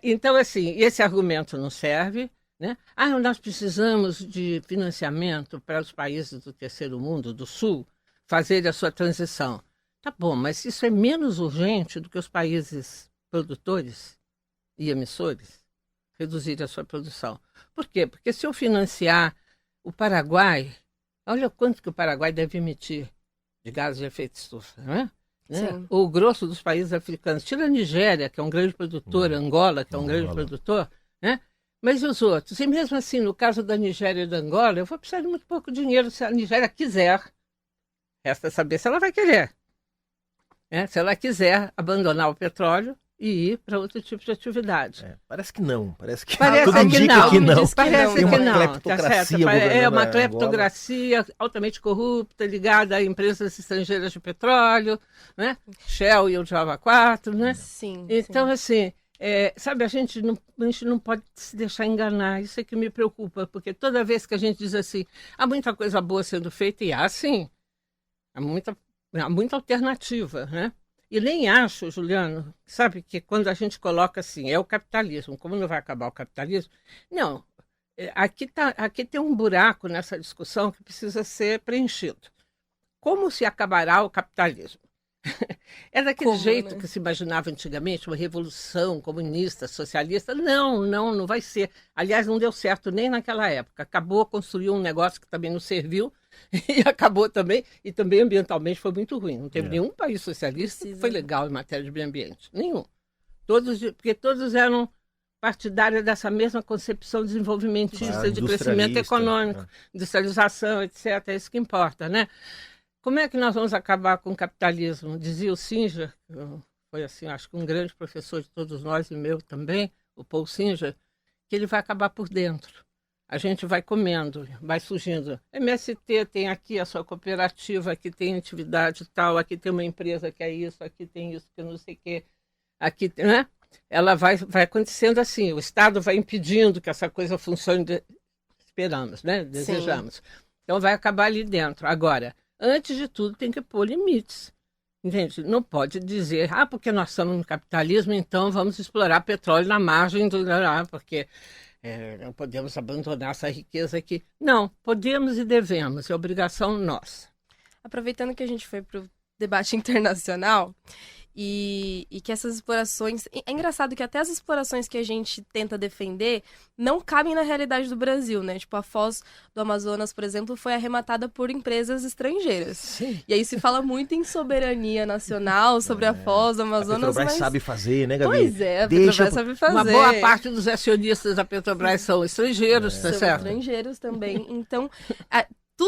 Então, assim, esse argumento não serve. Né? Nós precisamos de financiamento para os países do terceiro mundo, do sul, fazerem a sua transição. Tá bom, mas isso é menos urgente do que os países produtores e emissores reduzirem a sua produção. Por quê? Porque se eu financiar o Paraguai, olha quanto que o Paraguai deve emitir de gases de efeito de estufa, né? O grosso dos países africanos. Tira a Nigéria, que é um grande produtor, Angola, que é um grande produtor, né? Mas e os outros? E mesmo assim, no caso da Nigéria e da Angola, eu vou precisar de muito pouco dinheiro se a Nigéria quiser. Resta saber se ela vai querer. Se ela quiser abandonar o petróleo e ir para outro tipo de atividade. Parece que não. Parece que tudo indica que não. Parece Tem que uma não. cleptocracia É uma cleptocracia altamente corrupta, ligada a empresas estrangeiras de petróleo, né? Shell e o Java 4, né? Sim. Então, assim... sabe, a gente não pode se deixar enganar, isso é que me preocupa, porque toda vez que a gente diz assim, há muita coisa boa sendo feita, e sim, há muita alternativa, né? E nem acho, Juliano, sabe, que quando a gente coloca assim, é o capitalismo, como não vai acabar o capitalismo? Não, aqui tem um buraco nessa discussão que precisa ser preenchido. Como se acabará o capitalismo? É daquele jeito, né, que se imaginava antigamente, uma revolução comunista, socialista. Não vai ser. Aliás, não deu certo nem naquela época. Acabou, construiu um negócio que também não serviu e acabou também. E também ambientalmente foi muito ruim. Não teve nenhum país socialista que foi legal em matéria de meio ambiente. Nenhum. Porque todos eram partidários dessa mesma concepção desenvolvimentista, de crescimento econômico, industrialização, etc. É isso que importa, né? Como é que nós vamos acabar com o capitalismo? Dizia o Singer, que foi assim, acho que um grande professor de todos nós e meu também, o Paul Singer, que ele vai acabar por dentro. A gente vai comendo, vai surgindo. MST tem aqui a sua cooperativa, aqui tem atividade tal, aqui tem uma empresa que é isso, aqui tem isso, que não sei o quê. Aqui, né? Ela vai acontecendo assim, o Estado vai impedindo que essa coisa funcione, esperamos, né? Desejamos. Sim. Então vai acabar ali dentro. Agora, antes de tudo, tem que pôr limites. Entende? Não pode dizer, porque nós estamos no capitalismo, então vamos explorar petróleo na margem do... porque não podemos abandonar essa riqueza aqui. Não, podemos e devemos, é obrigação nossa. Aproveitando que a gente foi para o debate internacional... E que essas explorações... É engraçado que até as explorações que a gente tenta defender não cabem na realidade do Brasil, né? Tipo, a foz do Amazonas, por exemplo, foi arrematada por empresas estrangeiras. Sim. E aí se fala muito em soberania nacional sobre a foz do Amazonas, a Petrobras sabe fazer, né, Gabi? Pois é, a Petrobras sabe fazer. Uma boa parte dos acionistas da Petrobras são estrangeiros, tá certo? São estrangeiros também. Então...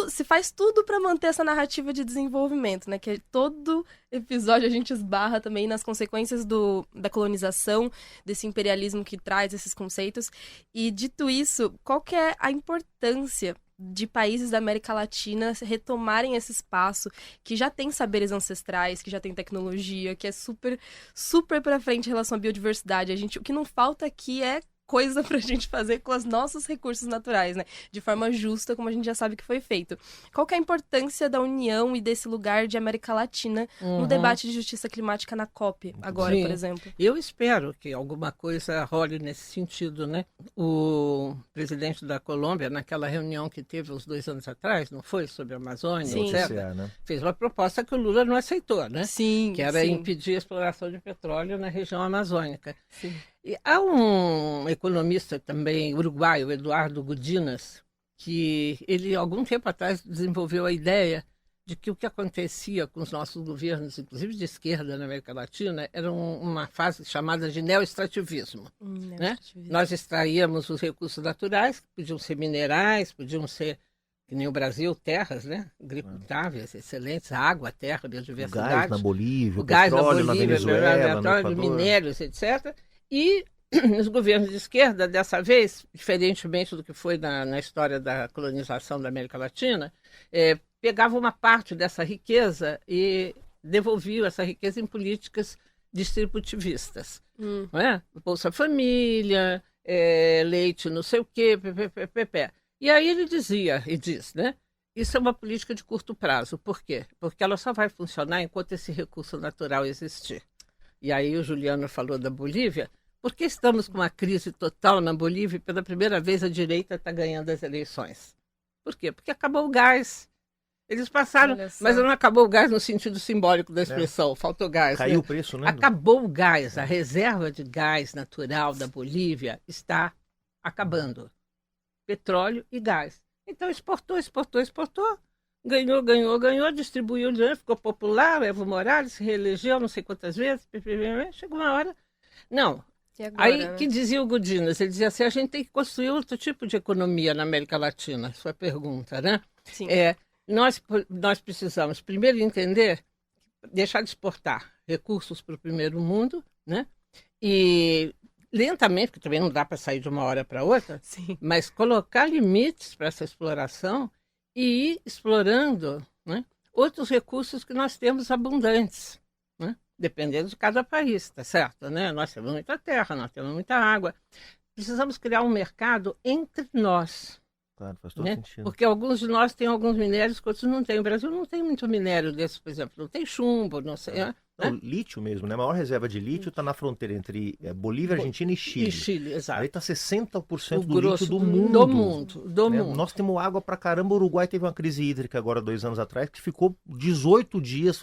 se faz tudo para manter essa narrativa de desenvolvimento, né? Que todo episódio a gente esbarra também nas consequências da colonização, desse imperialismo que traz esses conceitos. E, dito isso, qual que é a importância de países da América Latina retomarem esse espaço que já tem saberes ancestrais, que já tem tecnologia, que é super, super para frente em relação à biodiversidade? O que não falta aqui é coisa pra gente fazer com os nossos recursos naturais, né? De forma justa, como a gente já sabe que foi feito. Qual que é a importância da União e desse lugar de América Latina no debate de justiça climática na COP, agora, por exemplo? Eu espero que alguma coisa role nesse sentido, né? O presidente da Colômbia, naquela reunião que teve uns 2 anos atrás, não foi? Sobre a Amazônia, etc. Né? Fez uma proposta que o Lula não aceitou, né? Sim, que era impedir a exploração de petróleo na região amazônica. Sim. E há um economista também uruguaio, Eduardo Gudinas, que ele, algum tempo atrás, desenvolveu a ideia de que o que acontecia com os nossos governos, inclusive de esquerda na América Latina, era uma fase chamada de neoextrativismo. Né? Nós extraíamos os recursos naturais, que podiam ser minerais, podiam ser, que nem o Brasil, terras, né? Agricultáveis, excelentes, água, terra, biodiversidade. O gás na Bolívia, o gás petróleo na Bolívia, Venezuela, minérios, etc., e os governos de esquerda, dessa vez, diferentemente do que foi na história da colonização da América Latina, pegavam uma parte dessa riqueza e devolviam essa riqueza em políticas distributivistas. Não é? Bolsa Família, leite não sei o quê, E aí ele dizia, e diz, né? Isso é uma política de curto prazo. Por quê? Porque ela só vai funcionar enquanto esse recurso natural existir. E aí o Juliano falou da Bolívia. Por que estamos com uma crise total na Bolívia e pela primeira vez a direita está ganhando as eleições? Por quê? Porque acabou o gás. Eles passaram, mas não acabou o gás no sentido simbólico da expressão, faltou gás. Caiu o preço, né? Acabou o gás, a reserva de gás natural da Bolívia está acabando. Petróleo e gás. Então exportou. Ganhou, distribuiu, ficou popular, Evo Morales se reelegeu não sei quantas vezes, chegou uma hora. Não. Agora, aí né? que dizia o Gudinas, ele dizia assim, a gente tem que construir outro tipo de economia na América Latina, sua pergunta, né? Sim. Nós precisamos primeiro entender, deixar de exportar recursos para o primeiro mundo, né? E lentamente, porque também não dá para sair de uma hora para outra, Sim. mas colocar limites para essa exploração e ir explorando, né, outros recursos que nós temos abundantes, né, dependendo de cada país, tá certo? Né? Nós temos muita terra, nós temos muita água. Precisamos criar um mercado entre nós. Claro, faz todo né? sentido. Porque alguns de nós têm alguns minérios que outros não têm. O Brasil não tem muito minério desses, por exemplo. Não tem chumbo, não sei, Não, lítio mesmo, né? A maior reserva de lítio está na fronteira entre Bolívia, Argentina e Chile. E Chile, exato. Aí está 60% O do grosso lítio do do mundo. do né? mundo. Nós temos água pra caramba. O Uruguai teve uma crise hídrica agora 2 anos atrás que ficou 18 dias.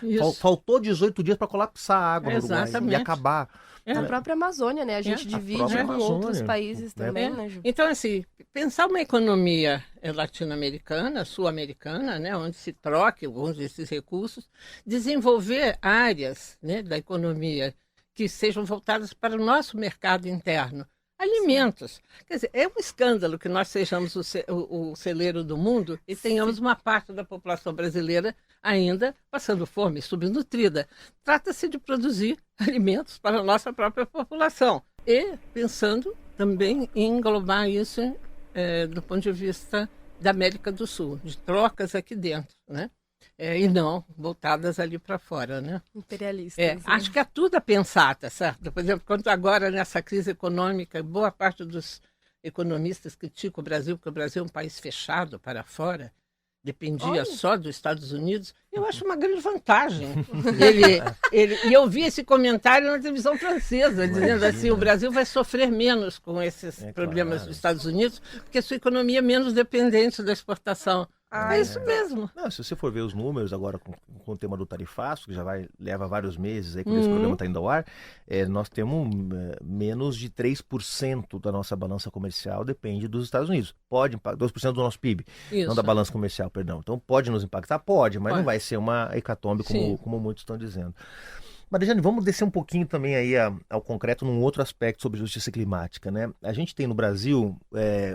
Isso. Faltou 18 dias para colapsar a água no Uruguai Exatamente. e acabar. A própria Amazônia, né? A gente divide própria com Amazônia, outros países né? também, né, Ju? Então, assim, pensar uma economia latino-americana, sul-americana, né, onde se troque alguns desses recursos, desenvolver áreas, né, da economia que sejam voltadas para o nosso mercado interno. Alimentos. Quer dizer, é um escândalo que nós sejamos o celeiro do mundo e tenhamos uma parte da população brasileira ainda passando fome, subnutrida. Trata-se de produzir alimentos para a nossa própria população e pensando também em englobar isso do ponto de vista da América do Sul, de trocas aqui dentro, né? E não voltadas ali para fora, né? Imperialistas. né? Acho que é tudo a pensar, tá certo? Por exemplo, quando agora nessa crise econômica, boa parte dos economistas criticam o Brasil, porque o Brasil é um país fechado para fora, dependia só dos Estados Unidos, eu acho uma grande vantagem. E eu vi esse comentário na televisão francesa, dizendo assim, o Brasil vai sofrer menos com esses problemas dos Estados Unidos, porque a sua economia é menos dependente da exportação. É isso mesmo. Não, se você for ver os números agora com o tema do tarifaço, que já leva vários meses aí quando esse programa está indo ao ar, nós temos menos de 3% da nossa balança comercial depende dos Estados Unidos. Pode impactar 2% do nosso PIB, não da balança comercial, perdão. Então pode nos impactar? Pode, mas não vai ser uma hecatombe como muitos estão dizendo. Marijane, vamos descer um pouquinho também aí ao concreto num outro aspecto sobre justiça climática, né? A gente tem no Brasil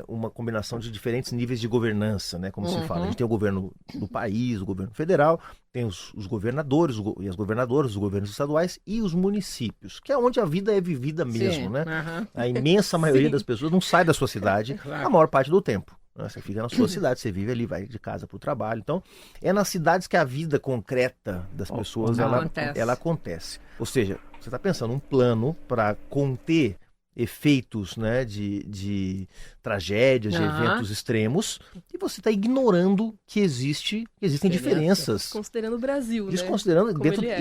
uma combinação de diferentes níveis de governança, né? Como se fala. A gente tem o governo do país, o governo federal, tem os governadores e as governadoras, os governos estaduais e os municípios, que é onde a vida é vivida mesmo, né? A imensa maioria das pessoas não sai da sua cidade a maior parte do tempo. Você fica na sua cidade, você vive ali, vai de casa para o trabalho. Então, é nas cidades que a vida concreta das pessoas ela acontece. Ou seja, você está pensando um plano para conter efeitos, né, de tragédias, de eventos extremos, e você está ignorando que existem diferenças. Desconsiderando o Brasil, né? Desconsiderando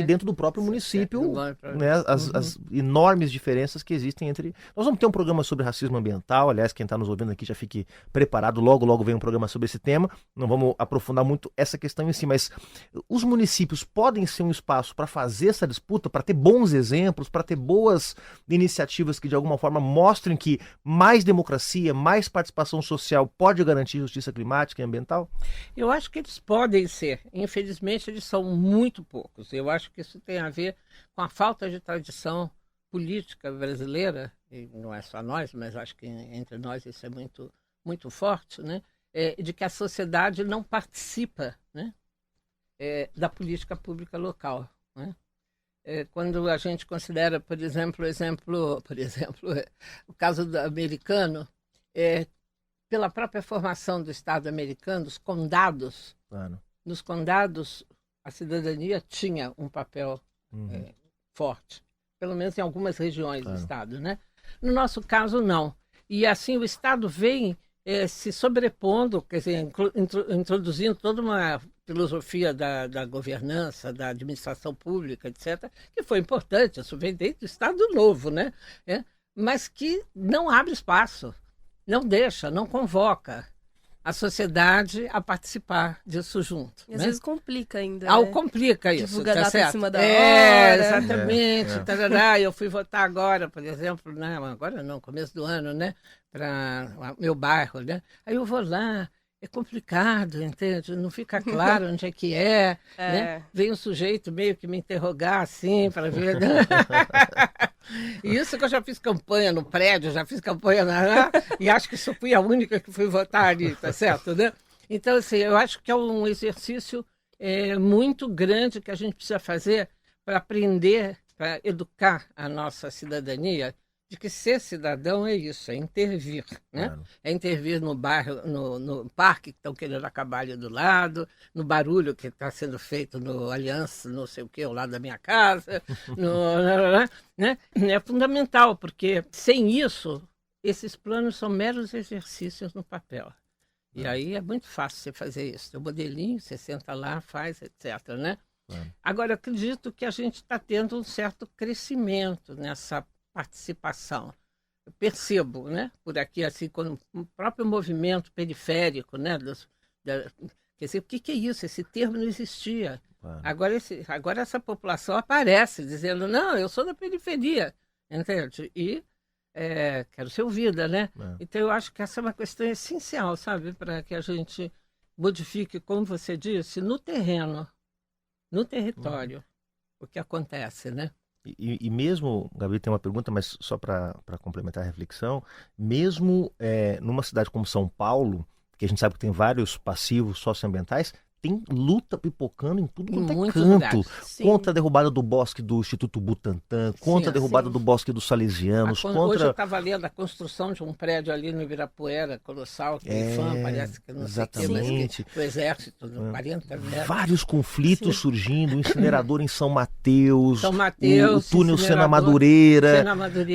dentro do próprio município, né, as enormes diferenças que existem entre... Nós vamos ter um programa sobre racismo ambiental, aliás, quem está nos ouvindo aqui já fique preparado, logo vem um programa sobre esse tema, não vamos aprofundar muito essa questão em si, mas os municípios podem ser um espaço para fazer essa disputa, para ter bons exemplos, para ter boas iniciativas que de alguma forma mostrem que mais democracia, mais participação social pode garantir justiça climática e ambiental? Eu acho que eles podem ser. Infelizmente, eles são muito poucos. Eu acho que isso tem a ver com a falta de tradição política brasileira, e não é só nós, mas acho que entre nós isso é muito, muito forte, né? De que a sociedade não participa, né? Da política pública local, né? Quando a gente considera, por exemplo, o caso do americano, pela própria formação do Estado americano, os condados, nos condados a cidadania tinha um papel forte, pelo menos em algumas regiões do Estado, né? No nosso caso, não. E assim o Estado vem se sobrepondo, quer dizer, introduzindo toda uma filosofia da governança, da administração pública, etc., que foi importante, isso vem desde o Estado Novo, né? Mas que não abre espaço, não deixa, não convoca a sociedade a participar disso junto. E às vezes complica ainda, né? Complica isso, divulga tá data certo? em cima da hora. Exatamente. Tarará, eu fui votar agora, por exemplo, né? Agora não, começo do ano, né? Para meu bairro, né? Aí eu vou lá, é complicado, entende? Não fica claro onde é que né? Vem um sujeito meio que me interrogar assim, para ver... Isso que eu já fiz campanha no prédio, já fiz campanha e acho que só fui a única que fui votar ali, tá certo, né? Então, assim, eu acho que é um exercício muito grande que a gente precisa fazer para aprender, para educar a nossa cidadania, de que ser cidadão é isso, é intervir, né? Claro. É intervir no bairro, no parque que estão querendo acabar ali do lado, no barulho que está sendo feito no Aliança, não sei o que, ao lado da minha casa, né? É fundamental, porque sem isso, esses planos são meros exercícios no papel. E aí é muito fácil você fazer isso. Tem um modelinho, você senta lá, faz, etc., né? Claro. Agora, eu acredito que a gente está tendo um certo crescimento nessa participação. Eu percebo, né, por aqui, assim, quando o próprio movimento periférico, né, quer dizer, o que é isso? Esse termo não existia. Claro. Agora essa população aparece dizendo, não, eu sou da periferia, entende? E quero ser ouvida, né? Então eu acho que essa é uma questão essencial, sabe? Para que a gente modifique, como você disse, no terreno, no território, o que acontece, né? E mesmo, Gabi, tem uma pergunta, mas só para complementar a reflexão, mesmo numa cidade como São Paulo, que a gente sabe que tem vários passivos socioambientais, tem luta pipocando em tudo quanto é muitos canto. lugares. Contra a derrubada do bosque do Instituto Butantan, contra a derrubada do bosque dos Salesianos, Hoje contra... eu estava lendo a construção de um prédio ali no Ibirapuera, colossal, que é fã, parece que não exatamente. sei o que, do Exército, no 40 metros. Vários conflitos surgindo, o incinerador em São Mateus, o túnel Sena Madureira.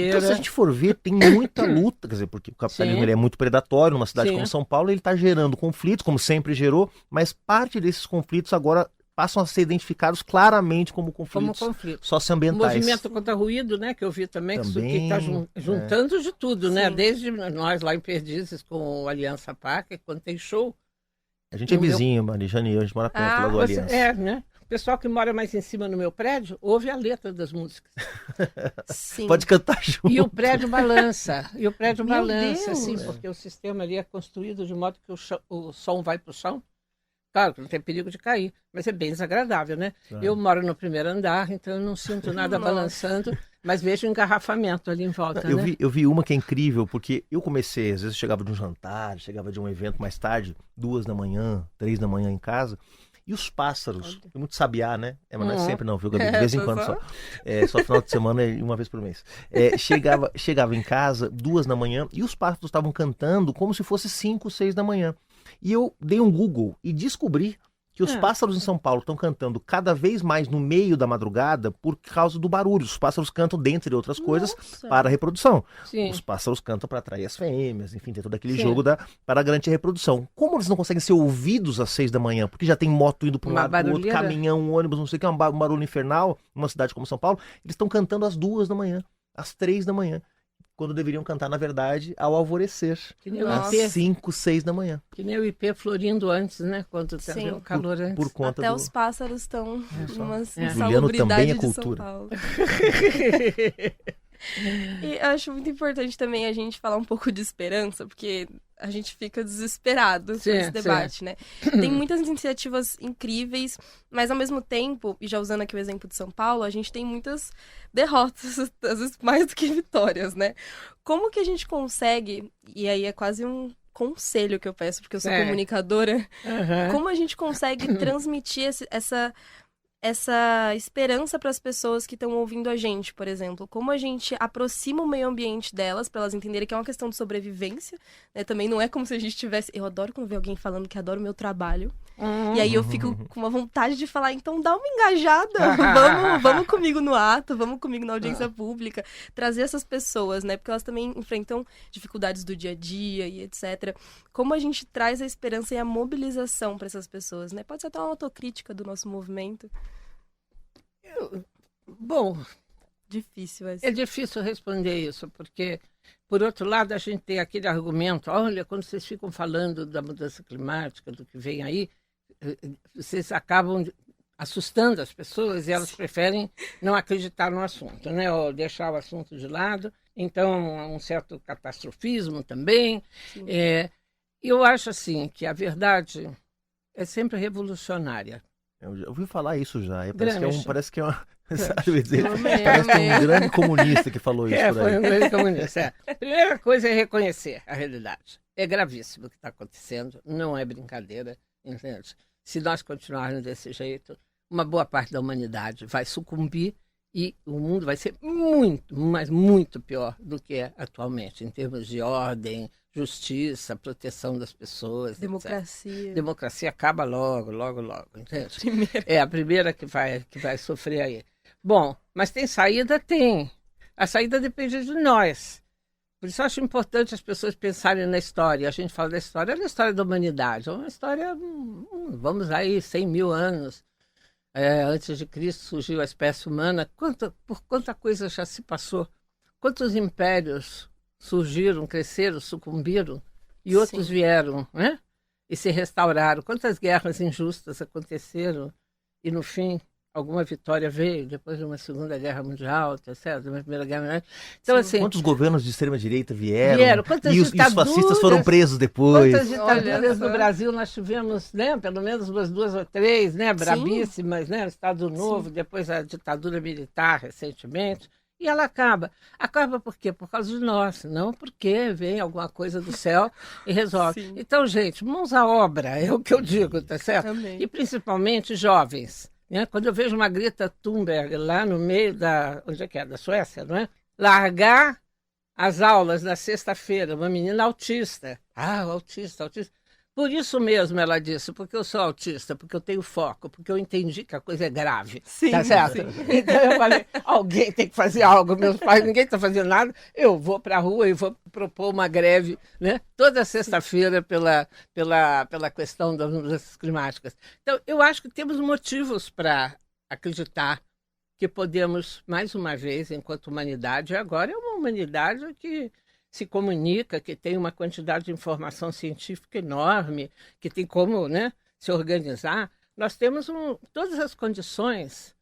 Então, se a gente for ver, tem muita luta, quer dizer, porque o capitalismo ele é muito predatório numa cidade como São Paulo, ele está gerando conflitos, como sempre gerou, mas parte desses conflitos agora passam a ser identificados claramente como conflitos socioambientais. O movimento contra ruído, né, que eu vi também que está juntando de tudo, né? Desde nós lá em Perdizes com o Aliança Parque, quando tem show. A gente é vizinho, Marijane e eu, a gente mora perto lá do Aliança. Né? O pessoal que mora mais em cima no meu prédio ouve a letra das músicas. Sim. Pode cantar junto. E o prédio balança. Deus. Sim, porque o sistema ali é construído de modo que o som vai para o chão. Claro que não tem perigo de cair, mas é bem desagradável, né? Eu moro no primeiro andar, então eu não sinto nada balançando, mas vejo engarrafamento ali em volta, eu vi uma que é incrível, porque eu comecei, às vezes eu chegava de um jantar, chegava de um evento mais tarde, 2 da manhã, 3 da manhã em casa, e os pássaros, tem muito sabiá, né? Mas não é sempre não, viu, Gabi? De vez em quando só. Só final de semana e uma vez por mês. Chegava em casa, 2 da manhã, e os pássaros estavam cantando como se fosse 5, 6 da manhã. E eu dei um Google e descobri que os pássaros em São Paulo estão cantando cada vez mais no meio da madrugada por causa do barulho. Os pássaros cantam, dentre outras coisas, para a reprodução. Sim. Os pássaros cantam para atrair as fêmeas, enfim, tem todo aquele jogo para garantir a reprodução. Como eles não conseguem ser ouvidos às 6 da manhã, porque já tem moto indo para um lado para o outro, caminhão, um ônibus, não sei o que, um barulho infernal, numa cidade como São Paulo, eles estão cantando às 2 da manhã, às 3 da manhã. Quando deveriam cantar, na verdade, ao alvorecer. Às 5, 6 da manhã. Que nem o IP florindo antes, né? Quando tem o calor antes. Por conta Até os pássaros estão numa Juliano também é de cultura. São Paulo. E eu acho muito importante também a gente falar um pouco de esperança, porque a gente fica desesperado com esse debate, né? Tem muitas iniciativas incríveis, mas ao mesmo tempo, e já usando aqui o exemplo de São Paulo, a gente tem muitas derrotas, às vezes mais do que vitórias, né? Como que a gente consegue, e aí é quase um conselho que eu peço, porque eu sou comunicadora, como a gente consegue transmitir essa esperança para as pessoas que estão ouvindo a gente, por exemplo. Como a gente aproxima o meio ambiente delas, para elas entenderem que é uma questão de sobrevivência, né? Também não é como se a gente tivesse... Eu adoro quando vem alguém falando que adora o meu trabalho. E aí eu fico com uma vontade de falar, então dá uma engajada, vamos comigo no ato, vamos comigo na audiência pública, trazer essas pessoas, né? Porque elas também enfrentam dificuldades do dia a dia e etc. Como a gente traz a esperança e a mobilização para essas pessoas, né? Pode ser até uma autocrítica do nosso movimento. Bom, difícil é difícil responder isso, porque, por outro lado, a gente tem aquele argumento, olha, quando vocês ficam falando da mudança climática, do que vem aí, vocês acabam assustando as pessoas e elas preferem não acreditar no assunto, né? Ou deixar o assunto de lado. Então, um certo catastrofismo também. Eu acho, assim, que a verdade é sempre revolucionária. Eu já ouvi falar isso já. Parece que é um grande comunista que falou isso por aí. Foi um grande comunista. A primeira coisa é reconhecer a realidade. É gravíssimo o que está acontecendo, não é brincadeira, entende? Se nós continuarmos desse jeito, uma boa parte da humanidade vai sucumbir e o mundo vai ser muito, mas muito pior do que é atualmente, em termos de ordem, justiça, proteção das pessoas, democracia. Etc. Democracia acaba logo, entende? É a primeira que vai sofrer aí. Bom, mas tem saída? Tem. A saída depende de nós. Por isso eu acho importante as pessoas pensarem na história. A gente fala da história, é a história da humanidade. É uma história, vamos aí, 100 mil anos. antes de Cristo surgiu a espécie humana, por quanta coisa já se passou, quantos impérios surgiram, cresceram, sucumbiram, e outros vieram, né? E se restauraram. Quantas guerras injustas aconteceram e, no fim, alguma vitória veio depois de uma Segunda Guerra Mundial, terceira, de uma Primeira Guerra Mundial. Então, assim, quantos governos de extrema-direita vieram quantas e os fascistas foram presos depois. Quantas ditaduras no Brasil nós tivemos, né? Pelo menos umas 2 ou 3, né? Bravíssimas, né? Estado Novo, depois a ditadura militar recentemente. E ela acaba. Acaba por quê? Por causa de nós, não porque vem alguma coisa do céu e resolve. Sim. Então, gente, mãos à obra, é o que eu digo, tá certo? Amém. E principalmente jovens. Né? Quando eu vejo uma Greta Thunberg lá no meio onde é que é? Da Suécia, não é? Largar as aulas na sexta-feira, uma menina autista. Autista. Por isso mesmo, ela disse, porque eu sou autista, porque eu tenho foco, porque eu entendi que a coisa é grave. Sim, tá certo? Sim. Então eu falei, alguém tem que fazer algo, meus pais, ninguém está fazendo nada, eu vou para a rua e vou propor uma greve, né? Toda sexta-feira pela questão das mudanças climáticas. Então, eu acho que temos motivos para acreditar que podemos, mais uma vez, enquanto humanidade, agora é uma humanidade que se comunica, que tem uma quantidade de informação científica enorme, que tem como, né, se organizar. Nós temos todas as condições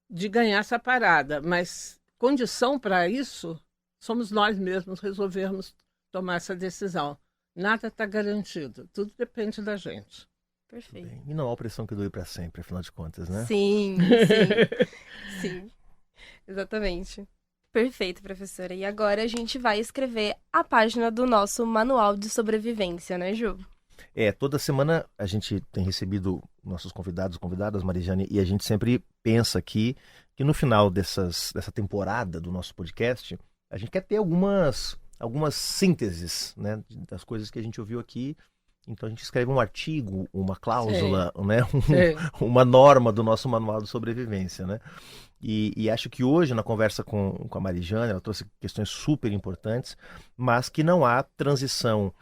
de ganhar essa parada, mas condição para isso somos nós mesmos resolvermos tomar essa decisão. Nada está garantido, tudo depende da gente. Perfeito. E não há opressão que dure para sempre, afinal de contas, né? Sim. Sim, exatamente. Perfeito, professora. E agora a gente vai escrever a página do nosso manual de sobrevivência, né, Ju? Toda semana a gente tem recebido nossos convidados e convidadas, Marijane, e a gente sempre pensa aqui que no final dessa temporada do nosso podcast, a gente quer ter algumas sínteses, né, das coisas que a gente ouviu aqui. Então a gente escreve um artigo, uma cláusula, né, uma norma do nosso manual de sobrevivência, né? E acho que hoje, na conversa com a Marijane, ela trouxe questões super importantes, mas que não há transição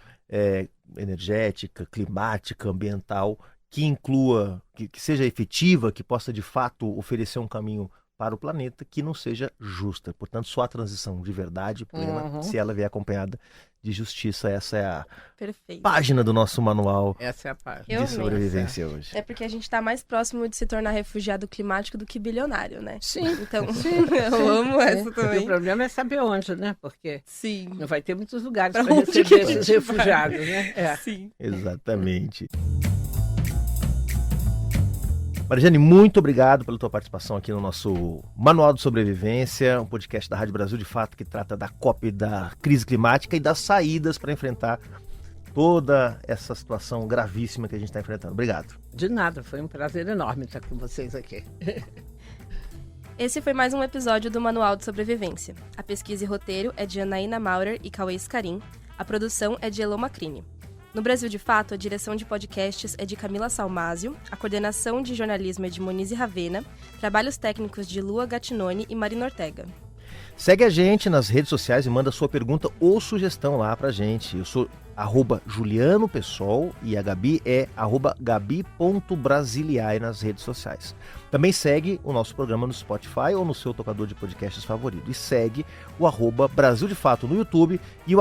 energética, climática, ambiental, que inclua, que seja efetiva, que possa de fato oferecer um caminho para o planeta que não seja justa. Portanto, só a transição de verdade plena, se ela vier acompanhada de justiça. Essa é a página do nosso manual. Essa é a página de sobrevivência hoje. É porque a gente está mais próximo de se tornar refugiado climático do que bilionário, né? Sim. Então, eu amo essa também. E o problema é saber onde, né? Porque não vai ter muitos lugares para onde receber esses refugiados, né? Sim. Exatamente. Marijane, muito obrigado pela tua participação aqui no nosso Manual de Sobrevivência, um podcast da Rádio Brasil de Fato que trata da COP, da crise climática e das saídas para enfrentar toda essa situação gravíssima que a gente está enfrentando. Obrigado. De nada, foi um prazer enorme estar com vocês aqui. Esse foi mais um episódio do Manual de Sobrevivência. A pesquisa e roteiro é de Anaína Maurer e Cauê Scarim. A produção é de Elô Macrini. No Brasil de Fato, a direção de podcasts é de Camila Salmásio, a coordenação de jornalismo é de Monize Ravena, trabalhos técnicos de Lua Gattinoni e Marina Ortega. Segue a gente nas redes sociais e manda sua pergunta ou sugestão lá pra gente. Eu sou @JulianoPessoal e a Gabi é @gabi.brasiliai nas redes sociais. Também segue o nosso programa no Spotify ou no seu tocador de podcasts favorito. E segue o @Brasil de Fato no YouTube e o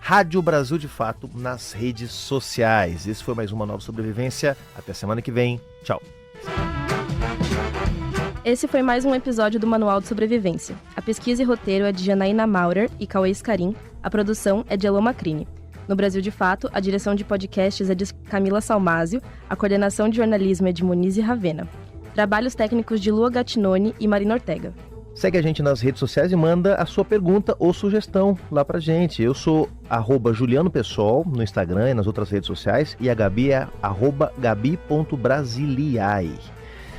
@Rádio Brasil de Fato nas redes sociais. Esse foi mais uma nova sobrevivência. Até semana que vem. Tchau. Esse foi mais um episódio do Manual de Sobrevivência. A pesquisa e roteiro é de Janaína Maurer e Cauê Scarim. A produção é de Elô Macrini. No Brasil de Fato, a direção de podcasts é de Camila Salmásio, a coordenação de jornalismo é de Monize Ravena. Trabalhos técnicos de Lua Gattinoni e Marina Ortega. Segue a gente nas redes sociais e manda a sua pergunta ou sugestão lá pra gente. Eu sou @JulianoPessoal no Instagram e nas outras redes sociais e a Gabi é @gabi.brasiliai.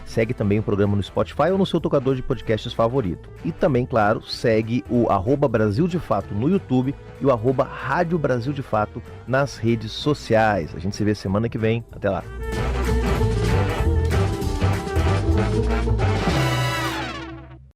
Segue também o programa no Spotify ou no seu tocador de podcasts favorito. E também, claro, segue o @Brasil de Fato no YouTube e o @Rádio Brasil de Fato nas redes sociais. A gente se vê semana que vem. Até lá.